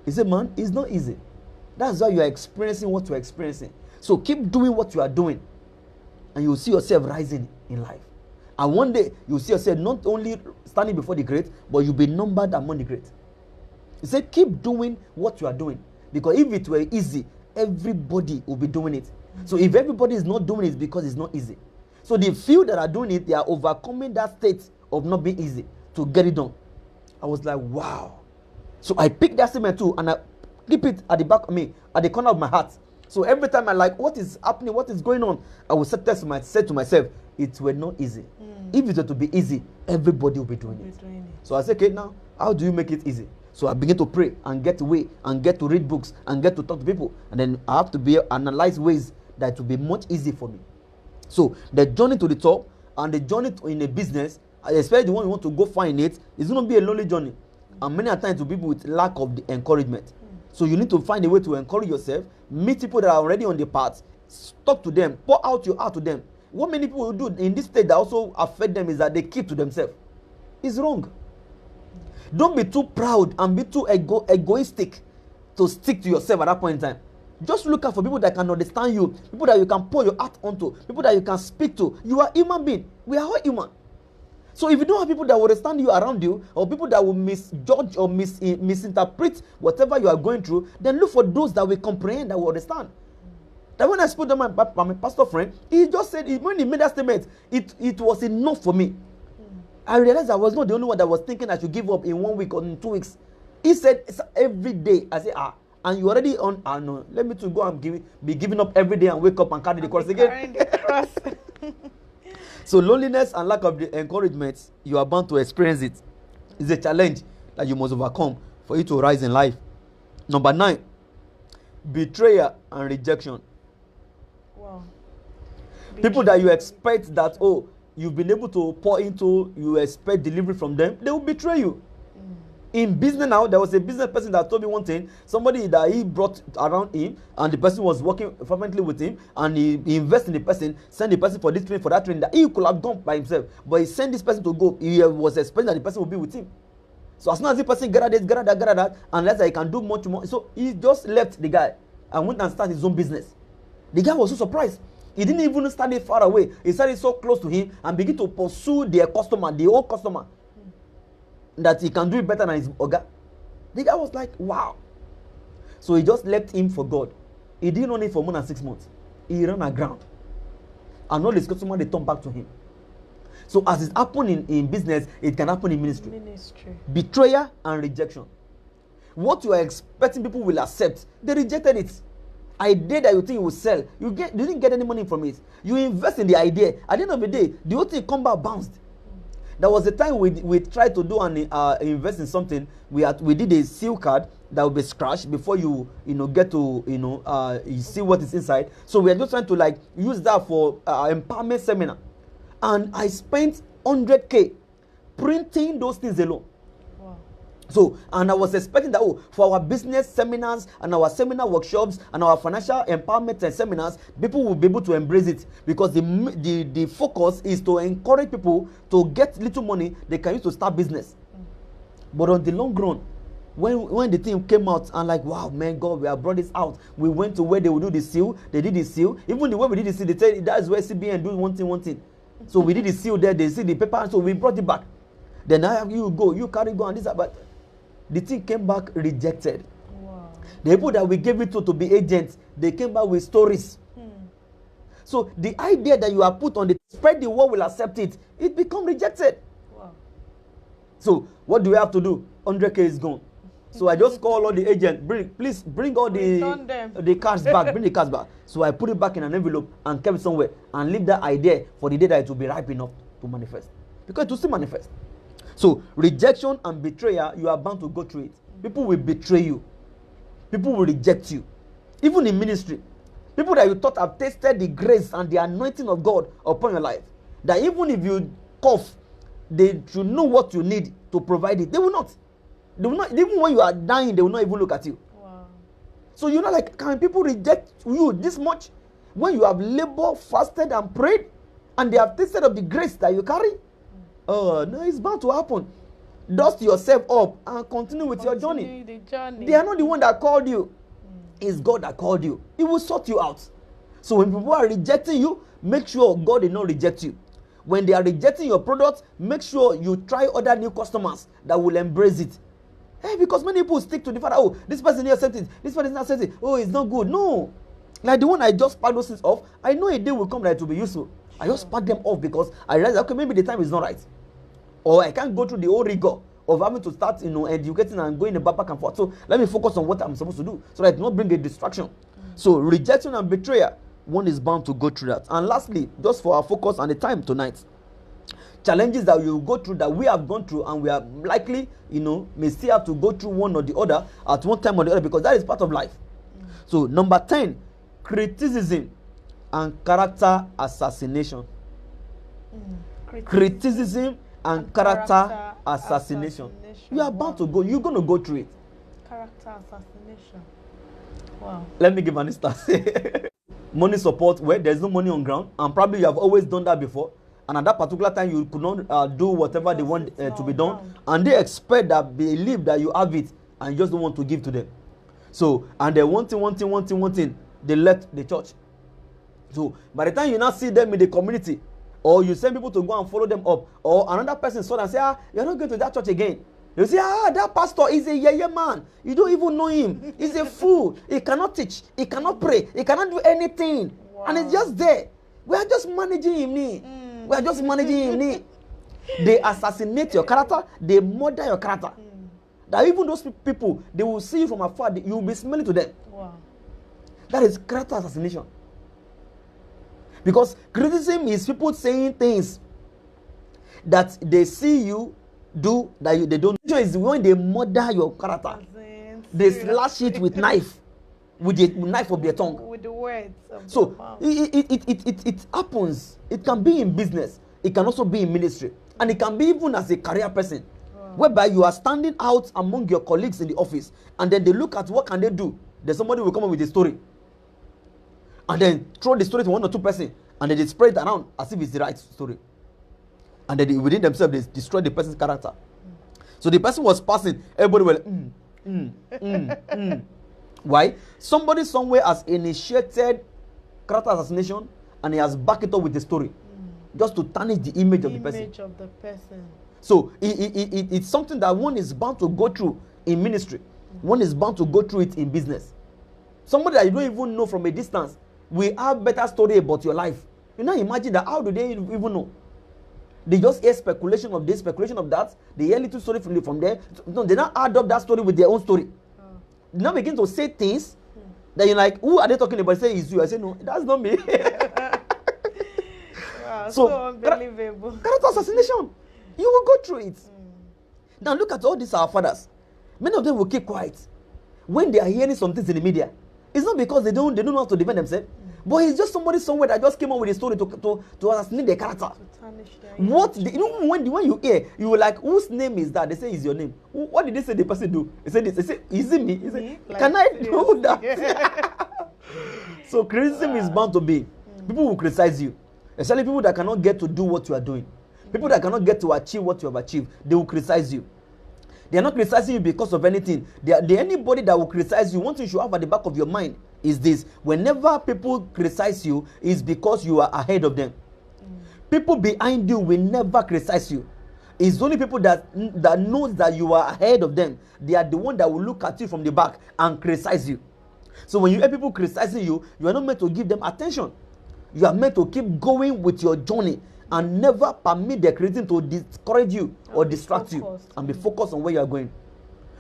He said, man, it's not easy. That's why you are experiencing what you are experiencing. So keep doing what you are doing. And you will see yourself rising in life. And one day, you will see yourself not only standing before the great, but you'll be numbered among the great. He said, keep doing what you are doing. Because if it were easy, everybody will be doing it. So if everybody is not doing it, because it's not easy. So the few that are doing it, they are overcoming that state of not being easy to get it done. I was like, wow. So I picked that statement too, and I keep it at the back of me, at the corner of my heart. So every time I like, what is happening, what is going on, I will say to myself, it were not easy. If it were to be easy, everybody will be doing it. So I said, okay, now, how do you make it easy? So I begin to pray and get away and get to read books and get to talk to people. And then I have to analyze ways that will be much easy for me. So the journey to the top and the journey in a business, especially the one you want to go find it, is going to be a lonely journey. And many times to people with lack of the encouragement. So you need to find a way to encourage yourself, meet people that are already on the path, talk to them, pour out your heart to them. What many people do in this state that also affect them is that they keep to themselves. It's wrong. Don't be too proud and be too egoistic to stick to yourself at that point in time. Just look out for people that can understand you, people that you can pour your heart onto, people that you can speak to. You are a human being. We are all human. So if you don't have people that will understand you around you, or people that will misjudge or misinterpret whatever you are going through, then look for those that will comprehend, that will understand. That when I spoke to my pastor friend, he just said, when he made that statement, it was enough for me. I realized I was not the only one that was thinking I should give up in 1 week or in 2 weeks. He said, it's every day. I said, and you already on, no, let me to go and be giving up every day and wake up and carry the cross again. So loneliness and lack of the encouragement, you are bound to experience it. It's a challenge that you must overcome for you to rise in life. Number 9, betrayal and rejection. Wow. People that you expect that, you've been able to pour into, you expect delivery from them, they will betray you. In business now, there was a business person that told me one thing, somebody that he brought around him, and the person was working fervently with him, and he invested in the person, sent the person for this training, for that training, that he could have done by himself, but he sent this person to go. He was expecting that the person would be with him. So as soon as the person gathered this, gathered that, unless he can do much more, so he just left the guy and went and started his own business. The guy was so surprised. He didn't even stand it far away. He started so close to him and began to pursue their customer, the old customer, that he can do it better than his oga. The guy was like, wow. So he just left him for God. He didn't run it for more than 6 months. He ran aground. And all his customers, they turned back to him. So as it's happening in business, it can happen in ministry. Betrayal and rejection. What you are expecting people will accept, they rejected it. Idea that you think you will sell, you didn't get any money from it. You invest in the idea. At the end of the day, the whole thing come back bounced. There was a time we tried to do and invest in something. We did a seal card that will be scratched before you get to you see what is inside. So we are just trying to use that for empowerment seminar, and I spent 100K printing those things alone. Wow. So, and I was expecting that, for our business seminars and our seminar workshops and our financial empowerment and seminars, people will be able to embrace it, because the focus is to encourage people to get little money they can use to start business. But on the long run, when the thing came out, and like, wow, man, God, we have brought this out. We went to where they would do the seal. They did the seal. Even the way we did the seal, they said that's where CBN do one thing. So we did the seal there. They see the paper, so we brought it back. Then now you go, you carry go, and this, but the thing came back rejected. Wow. The people that we gave it to be agents, they came back with stories. So the idea that you are put on the spread, the world will accept it. It become rejected. Wow. So what do we have to do? 100K is gone. So I just call all the agents, please bring all the cards back, bring the cards back. So I put it back in an envelope and kept it somewhere and leave that idea for the day that it will be ripe enough to manifest. Because it will still manifest. So rejection and betrayal, you are bound to go through it. People will betray you. People will reject you. Even in ministry. People that you thought have tasted the grace and the anointing of God upon your life. That even if you cough, they should know what you need to provide it. They will not. They will not. Even when you are dying, they will not even look at you. Wow. So you're not like, can people reject you this much? When you have labored, fasted, and prayed, and they have tasted of the grace that you carry? Oh, no, it's bound to happen. Dust yourself up and continue with your journey. The journey. They are not the one that called you. It's God that called you. He will sort you out. So when people are rejecting you, make sure God did not reject you. When they are rejecting your product, make sure you try other new customers that will embrace it. Hey, because many people stick to the fact, oh, this person didn't accept it, this person didn't accept it, oh, it's not good. No. Like the one I just packed those things off, I know a day will come that it will be useful. I just pack them off because I realize, okay, maybe the time is not right. Or I can't go through the whole rigor of having to start, educating and going back and forth. So let me focus on what I'm supposed to do so that it not bring a distraction. So rejection and betrayal, one is bound to go through that. And lastly, just for our focus and the time tonight, challenges that you go through, that we have gone through, and we are likely, may still have to go through one or the other at one time or the other, because that is part of life. So number 10, criticism and character assassination. Criticism and character assassination. You are bound to go. You're going to go through it. Character assassination. Wow. Let me give an instance. Money support where there's no money on ground, and probably you have always done that before, and at that particular time you could not do whatever they want to be done, and they expect that, believe that you have it, and you just don't want to give to them. So, and they one thing, they left the church. So by the time you now see them in the community, or you send people to go and follow them up, or another person saw and say, you're not going to that church again. You say, that pastor is a yeye man. You don't even know him. He's a fool. He cannot teach. He cannot pray. He cannot do anything. Wow. And it's just there. We are just managing him. We are just managing him. They assassinate your character. They murder your character. That even those people, they will see you from afar. You will be smelling to them. Wow. That is character assassination. Because criticism is people saying things that they see you do that they don't. Is when they murder your character. They slash it with knife, with the knife of their tongue. With the words. So it happens. It can be in business. It can also be in ministry, and it can be even as a career person, whereby you are standing out among your colleagues in the office, and then they look at what can they do. Then somebody will come up with a story, and then throw the story to one or two person, and then they spread it around as if it's the right story. And then within themselves, they destroy the person's character. So the person was passing, everybody will, Why? Somebody somewhere has initiated character assassination, and he has backed it up with the story, just to tarnish the image of the person. So it's something that one is bound to go through in ministry. One is bound to go through it in business. Somebody that you don't even know from a distance will have better story about your life. You now imagine that, how do they even know? They just hear speculation of this, speculation of that. They hear little story from there. No, they now add up that story with their own story. They now begin to say things that you're like, who are they talking about? Say it's you. I say, no, that's not me. Wow, so unbelievable. Character assassination. You will go through it. Now look at all these our fathers. Many of them will keep quiet when they are hearing some things in the media. It's not because they don't know how to defend themselves, But he's just somebody somewhere that just came up with a story to assassinate the character. When you hear, you were like, whose name is that? They say it's your name. What did they say the person do? They said this. They say, is it me? He said, like, can I do that? So criticism is bound to be. People will criticize you. Especially people that cannot get to do what you are doing. People that cannot get to achieve what you have achieved, they will criticize you. They are not criticizing you because of anything. Anybody that will criticize you, one thing you should have at the back of your mind is this. Whenever people criticize you, it's because you are ahead of them. People behind you will never criticize you. It's only people that knows that you are ahead of them. They are the one that will look at you from the back and criticize you. So when you hear people criticizing you, you are not meant to give them attention. You are meant to keep going with your journey and never permit the criticism to discourage you or distract you, and be focused on where you are going.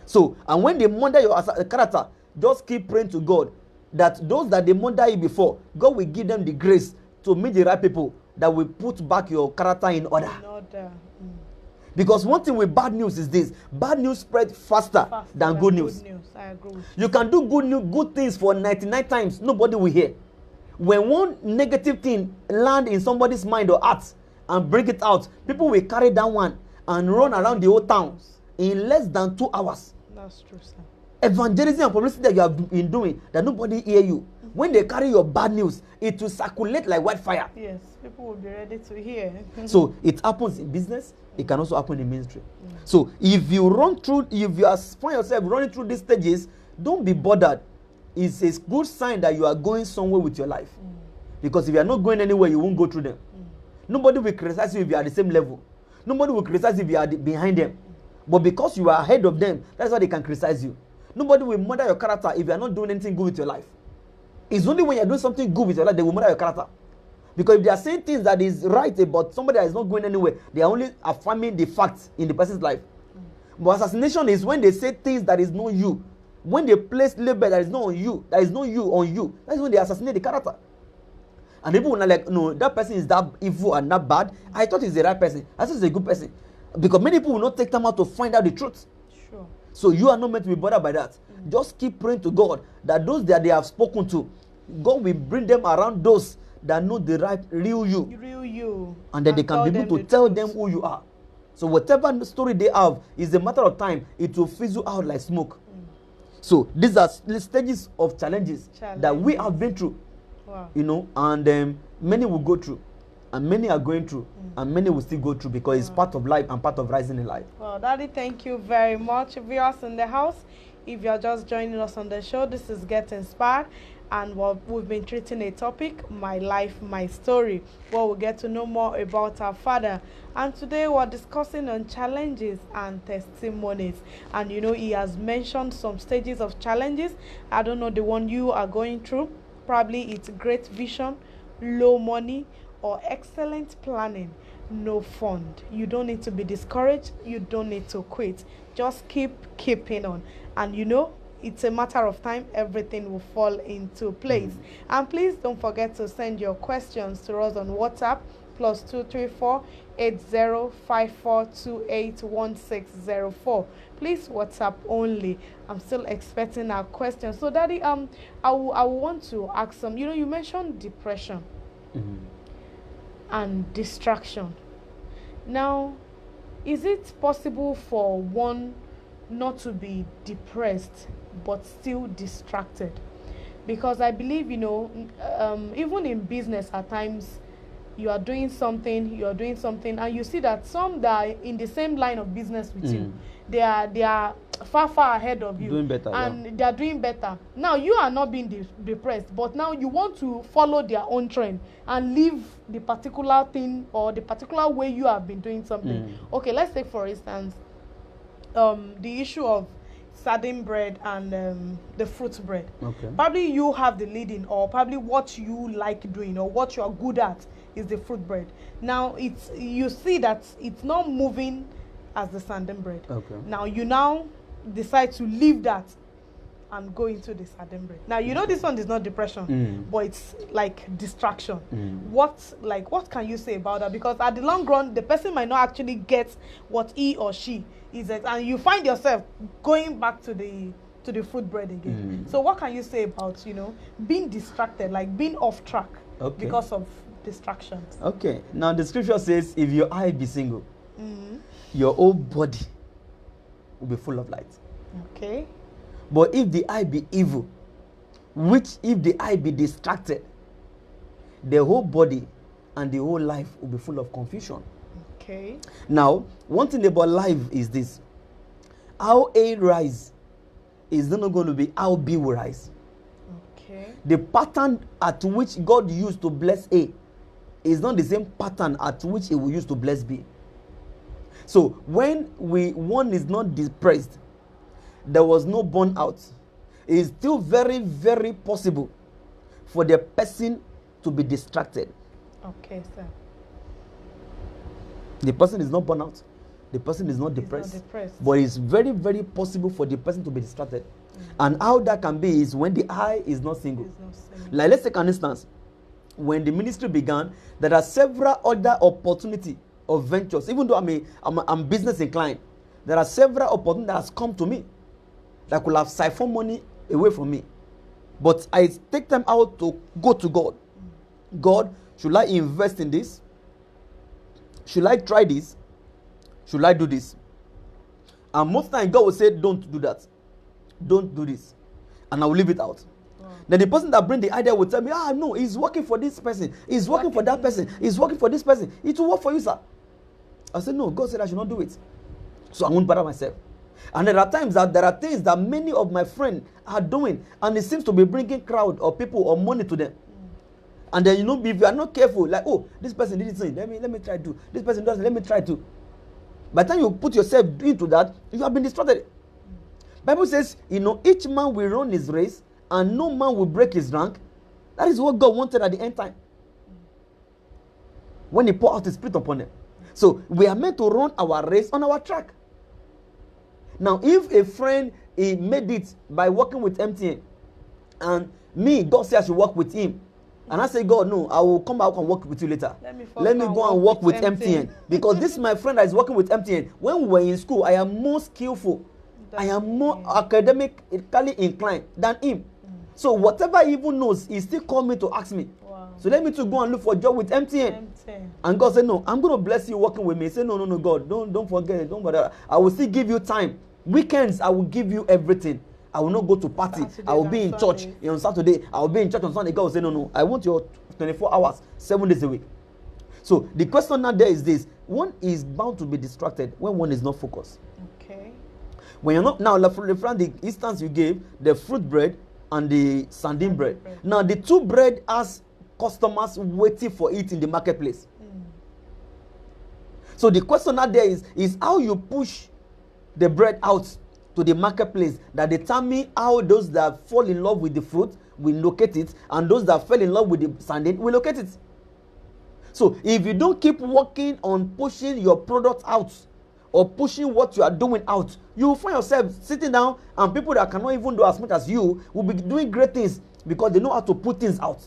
So, and when they murder your character, just keep praying to God that those that they murder you before, God will give them the grace to meet the right people that will put back your character in order. Because one thing with bad news is this: bad news spread faster than good news. I agree. You can do good things for 99 times, nobody will hear. When one negative thing land in somebody's mind or heart and bring it out, people will carry that one and run around the whole town in less than 2 hours. That's true, sir. Evangelism and publicity that you have been doing, that nobody hear you. When they carry your bad news, it will circulate like wildfire. Yes, people will be ready to hear. So it happens in business, it can also happen in ministry. So if you find yourself running through these stages, don't be bothered. It's a good sign that you are going somewhere with your life. Because if you are not going anywhere, you won't go through them. Nobody will criticize you if you are at the same level. Nobody will criticize if you are behind them. But because you are ahead of them, that's why they can criticize you. Nobody will murder your character if you are not doing anything good with your life. It's only when you are doing something good with your life they will murder your character. Because if they are saying things that is right about somebody that is not going anywhere, they are only affirming the facts in the person's life. But assassination is when they say things that is not you. When they place label that is not on you, that is not you on you, that's when they assassinate the character. And people will not like, no, that person is that evil and that bad. I thought he's the right person. I thought he's a good person. Because many people will not take time out to find out the truth. Sure. So you are not meant to be bothered by that. Just keep praying to God that those that they have spoken to, God will bring them around those that know the real you. And then they can be able to tell them who you are. So whatever story they have, is a matter of time, it will fizzle out like smoke. So these are stages of challenges that we have been through. Wow. And many will go through, and many are going through, and many will still go through, because it's part of life and part of rising in life. Well, Daddy, thank you very much. Viewers in the house, if you're just joining us on the show, this is Get Inspired, and we've been treating a topic, my life, my story, where we'll get to know more about our father. And today we're discussing on challenges and testimonies. And he has mentioned some stages of challenges. I don't know the one you are going through. Probably it's great vision, low money, or excellent planning, no fund. You don't need to be discouraged. You don't need to quit. Just keeping on. And it's a matter of time, everything will fall into place. And please don't forget to send your questions to us on WhatsApp, +234 8054281604. Please WhatsApp only. I'm still expecting our questions. So Daddy, I want to ask some. You mentioned depression and distraction. Now, is it possible for one not to be depressed but still distracted? Because I believe even in business at times, you are doing something, and you see that some that are in the same line of business with you, they are far ahead of you, doing better, and they are doing better. Now you are not being depressed, but now you want to follow their own trend and leave the particular thing or the particular way you have been doing something. Okay, let's take for instance the issue of sardine bread and the fruit bread. Okay. Probably you have the leading, or probably what you like doing or what you are good at is the fruit bread. Now you see that it's not moving as the sardine bread. Okay. Now you decide to leave that and go into the sardine bread. Now this one is not depression, but it's like distraction. What can you say about that? Because at the long run, the person might not actually get what he or she is, and you find yourself going back to the to the food bread again. So what can you say about, being distracted, like being off track because of distractions? Okay. Now the scripture says, if your eye be single, your whole body will be full of light. Okay. But if the eye be evil, which if the eye be distracted, the whole body and the whole life will be full of confusion. Okay. Now, one thing about life is this. How A rise is not going to be how B will rise. Okay. The pattern at which God used to bless A is not the same pattern at which He will use to bless B. So when one is not depressed, there was no burnout. It is still very, very possible for the person to be distracted. Okay, sir. The person is not burnout. The person is not depressed. But it's very, very possible for the person to be distracted. And how that can be is when the eye is not single. Like, let's take an instance. When the ministry began, there are several other opportunities of ventures. Even though I'm business inclined, there are several opportunities that has come to me that could have siphoned money away from me. But I take them out to go to God. God, should I invest in this? Should I try this? Should I do this? And most times God will say, don't do that. Don't do this. And I will leave it out. Wow. Then the person that bring the idea will tell me, no, he's working for this person. He's working for that person. He's working for this person. It will work for you, sir. I said, no, God said I should not do it. So I won't bother myself. And there are times that there are things that many of my friends are doing, and it seems to be bringing crowd or people or money to them. And then, if you are not careful, like, this person did this thing, let me try to. This person does it, let me try to. By the time you put yourself into that, you have been distracted. Bible says, each man will run his race, and no man will break his rank. That is what God wanted at the end time, when He poured out His Spirit upon them. So we are meant to run our race on our track. Now, if a friend he made it by working with MTN, and me, God said I should work with him, and I say, God, no, I will come back and work with you later. Let me go and work with MTN. Because this is my friend that is working with MTN. When we were in school, I am more skillful. I am more academically inclined than him. So whatever he even knows, he still called me to ask me. Wow. So let me to go and look for a job with MTN. And God said, no, I'm going to bless you working with me. He said, no, God, don't forget it. Don't bother. I will still give you time. Weekends, I will give you everything. I will not go to party. Saturday, I will be in church on Saturday. I will be in church on Sunday. God will say, no, I want your 24 hours, 7 days a week. So the question now there is this. One is bound to be distracted when one is not focused. Okay. When you're not, now, from the instance you gave, the fruit bread and the sardine bread. Now, the two bread has customers waiting for it in the marketplace. So the question now there is how you push the bread out to the marketplace that determine how those that fall in love with the fruit will locate it, and those that fell in love with the sardine will locate it. So if you don't keep working on pushing your product out or pushing what you are doing out, you will find yourself sitting down, and people that cannot even do as much as you will be doing great things because they know how to put things out.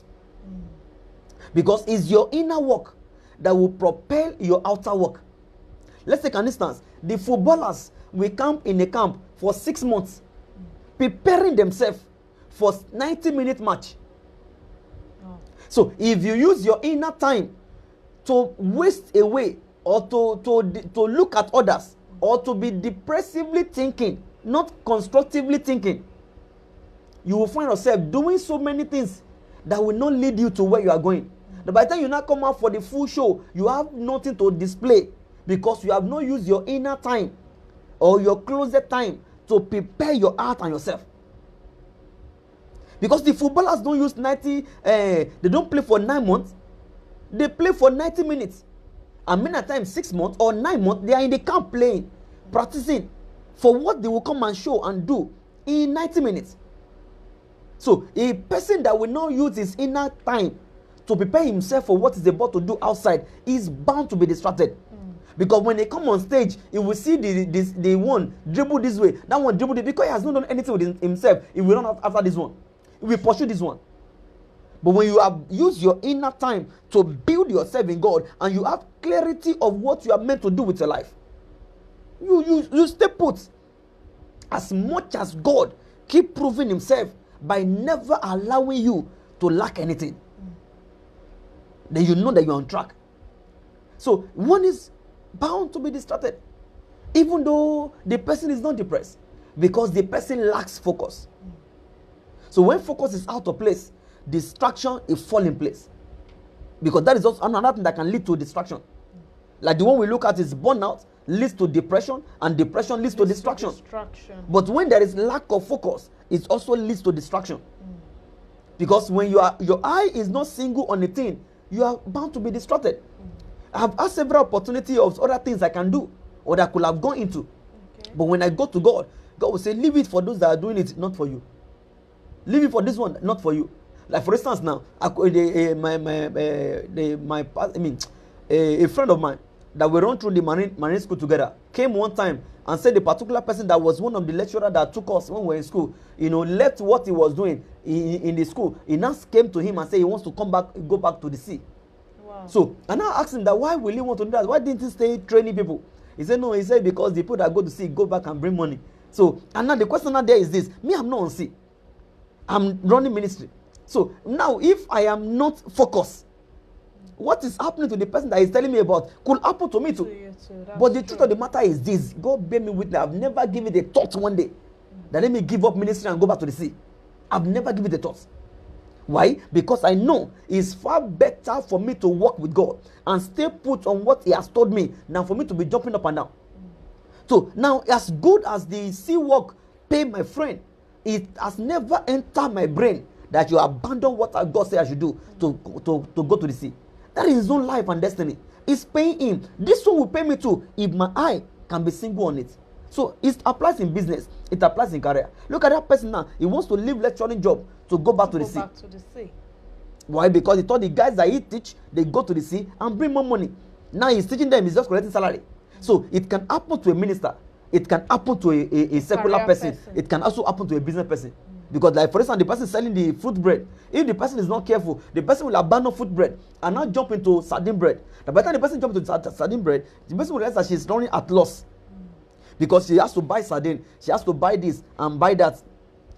Because it's your inner work that will propel your outer work. Let's take an instance. The footballers will camp in a camp for 6 months, preparing themselves for 90-minute match. So if you use your inner time to waste away, or to look at others, or to be depressively thinking, not constructively thinking, you will find yourself doing so many things that will not lead you to where you are going. By the time you now come out for the full show, you have nothing to display because you have not used your inner time or your closet time to prepare your heart and yourself. Because the footballers don't use 90, they don't play for 9 months. They play for 90 minutes. And many times 6 months or 9 months, they are in the camp playing, practicing for what they will come and show and do in 90 minutes. So a person that will not use his inner time to prepare himself for what he's about to do outside is bound to be distracted. Because when they come on stage, he will see the one dribble this way, that one dribble this, because he has not done anything with himself. He will run after this one. He will pursue this one. But when you have used your inner time to build yourself in God, and you have clarity of what you are meant to do with your life, you stay put. As much as God keep proving himself by never allowing you to lack anything. Then you know that you're on track. So one is bound to be distracted, even though the person is not depressed, because the person lacks focus. So when focus is out of place, distraction is fall in place. Because that is also another thing that can lead to distraction. Like the one we look at is burnout leads to depression, and depression leads to distraction. But when there is lack of focus, it also leads to distraction. Because when your eye is not single on a thing, you are bound to be distracted. I have had several opportunities of other things I can do or that I could have gone into. Okay. But when I go to God, God will say, leave it for those that are doing it, not for you. Leave it for this one, not for you. Like for instance now, a friend of mine that we run through the marine school together came one time and said the particular person that was one of the lecturers that took us when we were in school, left what he was doing in the school. He now came to him and said he wants to go back to the sea. Wow. So, and I asked him that why will he want to do that? Why didn't he stay training people? He said no, because the people that go to sea go back and bring money. So, and now the question now there is this, me, I'm not on sea. I'm running ministry. So now if I am not focused, what is happening to the person that is telling me about could happen to me too. But the truth of the matter is this, God bear me witness, I've never given it a thought one day that let me give up ministry and go back to the sea. I've never given it a thought. Why? Because I know it's far better for me to walk with God and stay put on what he has told me than for me to be jumping up and down. So now, as good as the sea walk pay my friend, it has never entered my brain that you abandon what God said I should do to go to the sea. That is his own life and destiny. It's paying him. This one will pay me too if my eye can be single on it. So it applies in business. It applies in career. Look at that person now. He wants to leave lecturing job to go back to the sea. Why? Because he thought the guys that he teach, they go to the sea and bring more money. Now he's teaching them, he's just collecting salary. So it can happen to a minister. It can happen to a secular person. It can also happen to a business person. Because like for instance, the person selling the fruit bread, if the person is not careful, the person will abandon fruit bread and now jump into sardine bread. By the time the person jumps into sardine bread, the person will realize that she's running at loss. Because she has to buy sardine, she has to buy this and buy that,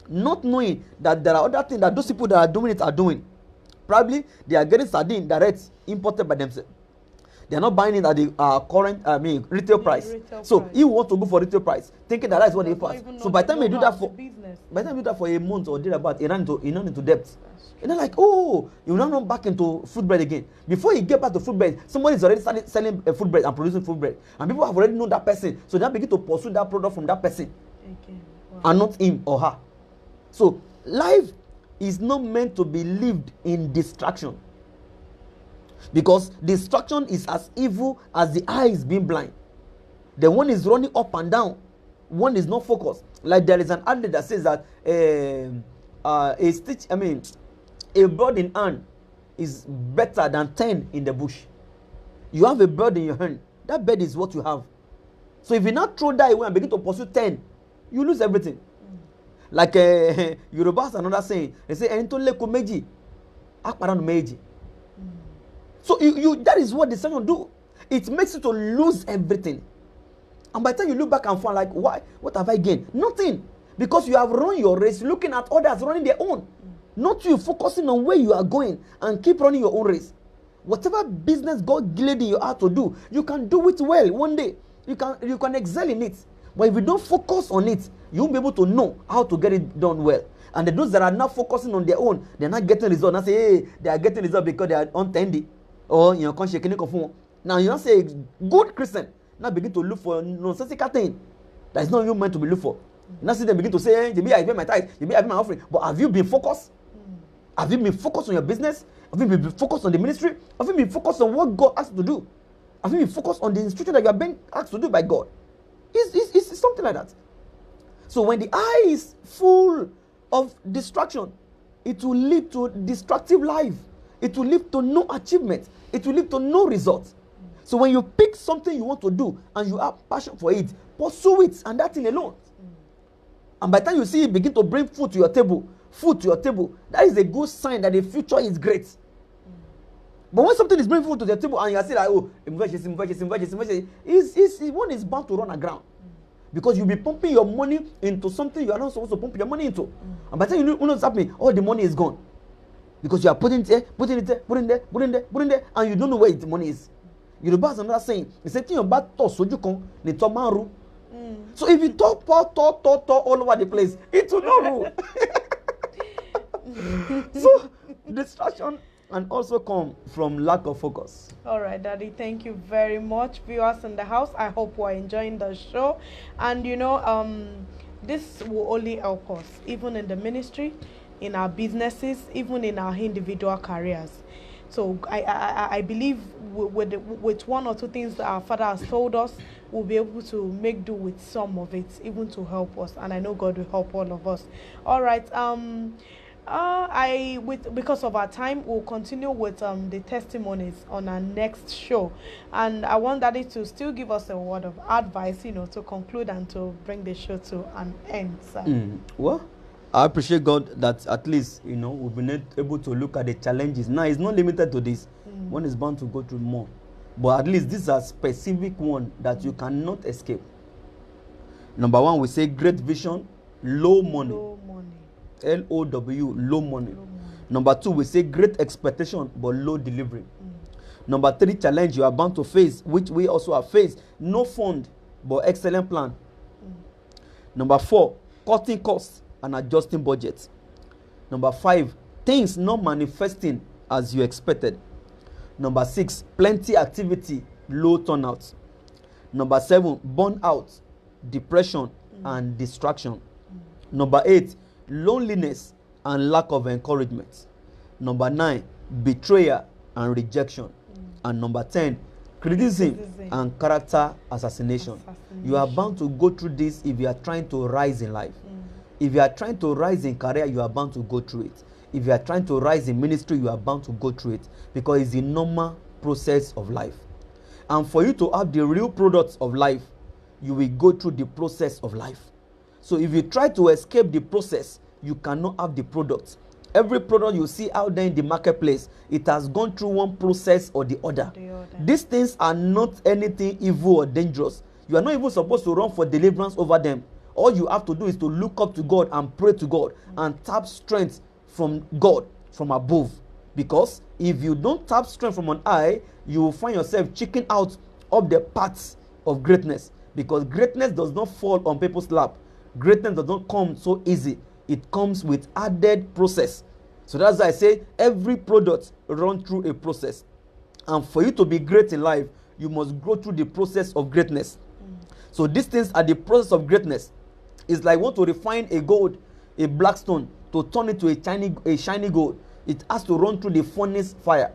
not knowing that there are other things that those people that are doing it are doing. Probably they are getting sardine direct, imported by themselves. They are not buying it at the current, retail price. So you want to go for retail price, thinking that is what they pass. So by the time you do that for a month or thereabout, you run into debt. And they're like, oh, you now run back into food bread again. Before you get back to food bread, somebody is already started selling food bread and producing food bread, and people have already known that person. So they begin to pursue that product from that person, and not him or her. So life is not meant to be lived in distraction. Because distraction is as evil as the eye is being blind. The one is running up and down, one is not focused. Like there is an adage that says that a bird in hand is better than 10 in the bush. You have a bird in your hand, that bird is what you have. So if you not throw that away and begin to pursue 10, you lose everything. Like Yoruba has another saying, they say "Entole komeji, akparan meji." So that is what distraction do. It makes you to lose everything. And by the time you look back and find like, why? What have I gained? Nothing. Because you have run your race looking at others running their own. Not you focusing on where you are going and keep running your own race. Whatever business God gave you how to do, you can do it well one day. You can excel in it. But if you don't focus on it, you won't be able to know how to get it done well. And those that are not focusing on their own, they're not getting results. And say, hey, they are getting results because they are untendy. Or now you don't say good Christian. Now begin to look for nonsensical thing that is not you meant to be looked for. Now see them begin to say, maybe I pay my tithe, maybe I pay my offering. But have you been focused? Have you been focused on your business? Have you been focused on the ministry? Have you been focused on what God asked you to do? Have you been focused on the instruction that you are being asked to do by God? It's something like that. So when the eye is full of distraction, it will lead to destructive life. It will lead to no achievement. It will lead to no results. So when you pick something you want to do and you have passion for it, pursue it and that thing alone. And by the time you see it begin to bring food to your table, that is a good sign that the future is great. But when something is bringing food to the table and you are saying like, oh, one is bound to run aground. Because you'll be pumping your money into something you are not supposed to pump your money into. And by the time you know what's happening, all the money is gone. Because you are putting it there, putting it there, putting there, putting there, putting there, and you don't know where the money is. You know, another saying, the same thing about toss, so you can, the tomaru. So if you talk all over the place, it will not rule. So distraction and also come from lack of focus. All right, Daddy, thank you very much. Viewers in the house, I hope we're enjoying the show. And you know, this will only help us, even in the ministry, in our businesses, even in our individual careers. So I believe with one or two things that our Father has told us, we'll be able to make do with some of it, even to help us. And I know God will help all of us. All right. Because of our time, we'll continue with the testimonies on our next show, and I want Daddy to still give us a word of advice, you know, to conclude and to bring the show to an end. Well, I appreciate God that at least, you know, we've been able to look at the challenges. Now it's not limited to this. One is bound to go through more, but at least these are specific one that you cannot escape. Number one, we say great vision, low money. LOW, low money. Number two, we say great expectation but low delivery. Number three, challenge you are bound to face, which we also have faced. No fund but excellent plan. Number four, cutting costs and adjusting budget. Number five, things not manifesting as you expected. Number six, plenty activity, low turnout. Number seven, burnout, depression and distraction. Number eight, loneliness and lack of encouragement. Number 9, betrayal and rejection. And number 10, criticism and character assassination. You are bound to go through this if you are trying to rise in life. If you are trying to rise in career, you are bound to go through it. If you are trying to rise in ministry, you are bound to go through it, because it's the normal process of life. And for you to have the real products of life, you will go through the process of life. So if you try to escape the process, you cannot have the product. Every product you see out there in the marketplace, it has gone through one process or the other. These things are not anything evil or dangerous. You are not even supposed to run for deliverance over them. All you have to do is to look up to God and pray to God and tap strength from God, from above. Because if you don't tap strength from on high, you will find yourself checking out of the paths of greatness. Because greatness does not fall on people's lap. Greatness does not come so easy. It comes with added process. So that's why I say every product runs through a process. And for you to be great in life, you must go through the process of greatness. So these things are the process of greatness. It's like want to refine a gold, a black stone, to turn it to a shiny gold. It has to run through the furnace fire.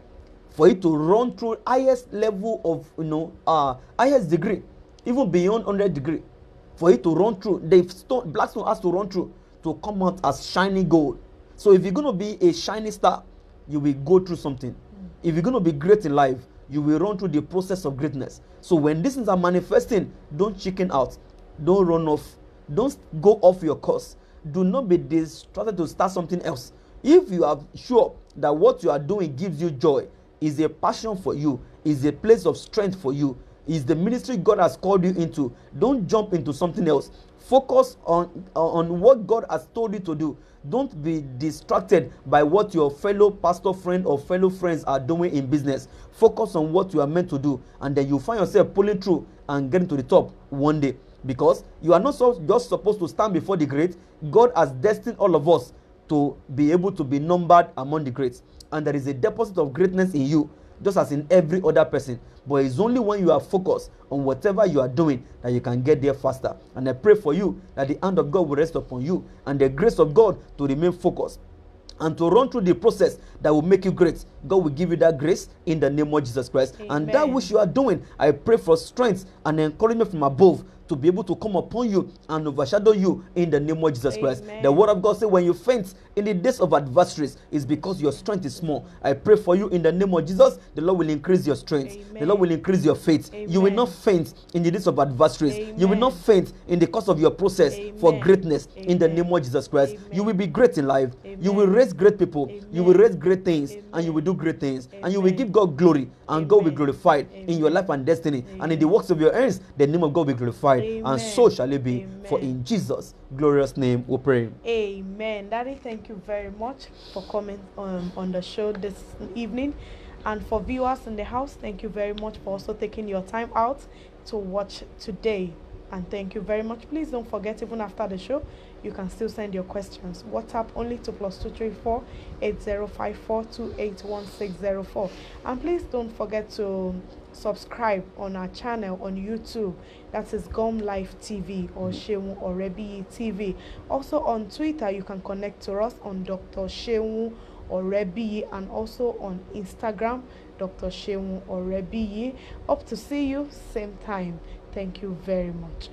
For it to run through highest level of, highest degree, even beyond 100 degree. For it to run through, the black stone has to run through to come out as shiny gold. So if you're going to be a shiny star, you will go through something. If you're going to be great in life, you will run through the process of greatness. So when these things are manifesting, don't chicken out. Don't run off. Don't go off your course. Do not be distracted to start something else. If you are sure that what you are doing gives you joy, is a passion for you, is a place of strength for you, is the ministry God has called you into, don't jump into something else. Focus on what God has told you to do. Don't be distracted by what your fellow pastor friend or fellow friends are doing in business. Focus on what you are meant to do, and then you find yourself pulling through and getting to the top one day. Because you are not just supposed to stand before the great. God has destined all of us to be able to be numbered among the greats. And there is a deposit of greatness in you, just as in every other person. But it's only when you are focused on whatever you are doing that you can get there faster. And I pray for you that the hand of God will rest upon you, and the grace of God to remain focused and to run through the process that will make you great. God will give you that grace in the name of Jesus Christ. Amen. And that which you are doing, I pray for strength and encouragement from above to be able to come upon you and overshadow you in the name of Jesus Christ. The word of God says when you faint in the days of adversaries, is because your strength is small. I pray for you in the name of Jesus. The Lord will increase your strength. Amen. The Lord will increase your faith. Amen. You will not faint in the days of adversaries. Amen. You will not faint in the course of your process. Amen. For greatness. Amen. In the name of Jesus Christ. Amen. You will be great in life. Amen. You will raise great people. Amen. You will raise great things. Amen. And you will do great things. Amen. And you will give God glory, and Amen. God will be glorified Amen. In your life and destiny. Amen. And in the works of your hands, the name of God will be glorified. Amen. And so shall it be. Amen. For in Jesus' glorious name we pray. Amen. Daddy, thank you very much for coming on the show this evening. And for viewers in the house, thank you very much for also taking your time out to watch today. And thank you very much. Please don't forget, even after the show, you can still send your questions. WhatsApp only to +234 8054 281604. And please don't forget to subscribe on our channel on YouTube. That is Gum Life TV or Seun Orebiyi TV. Also on Twitter, you can connect to us on Dr. Seun Orebiyi, and also on Instagram, Dr. Seun Orebiyi. Hope to see you same time. Thank you very much.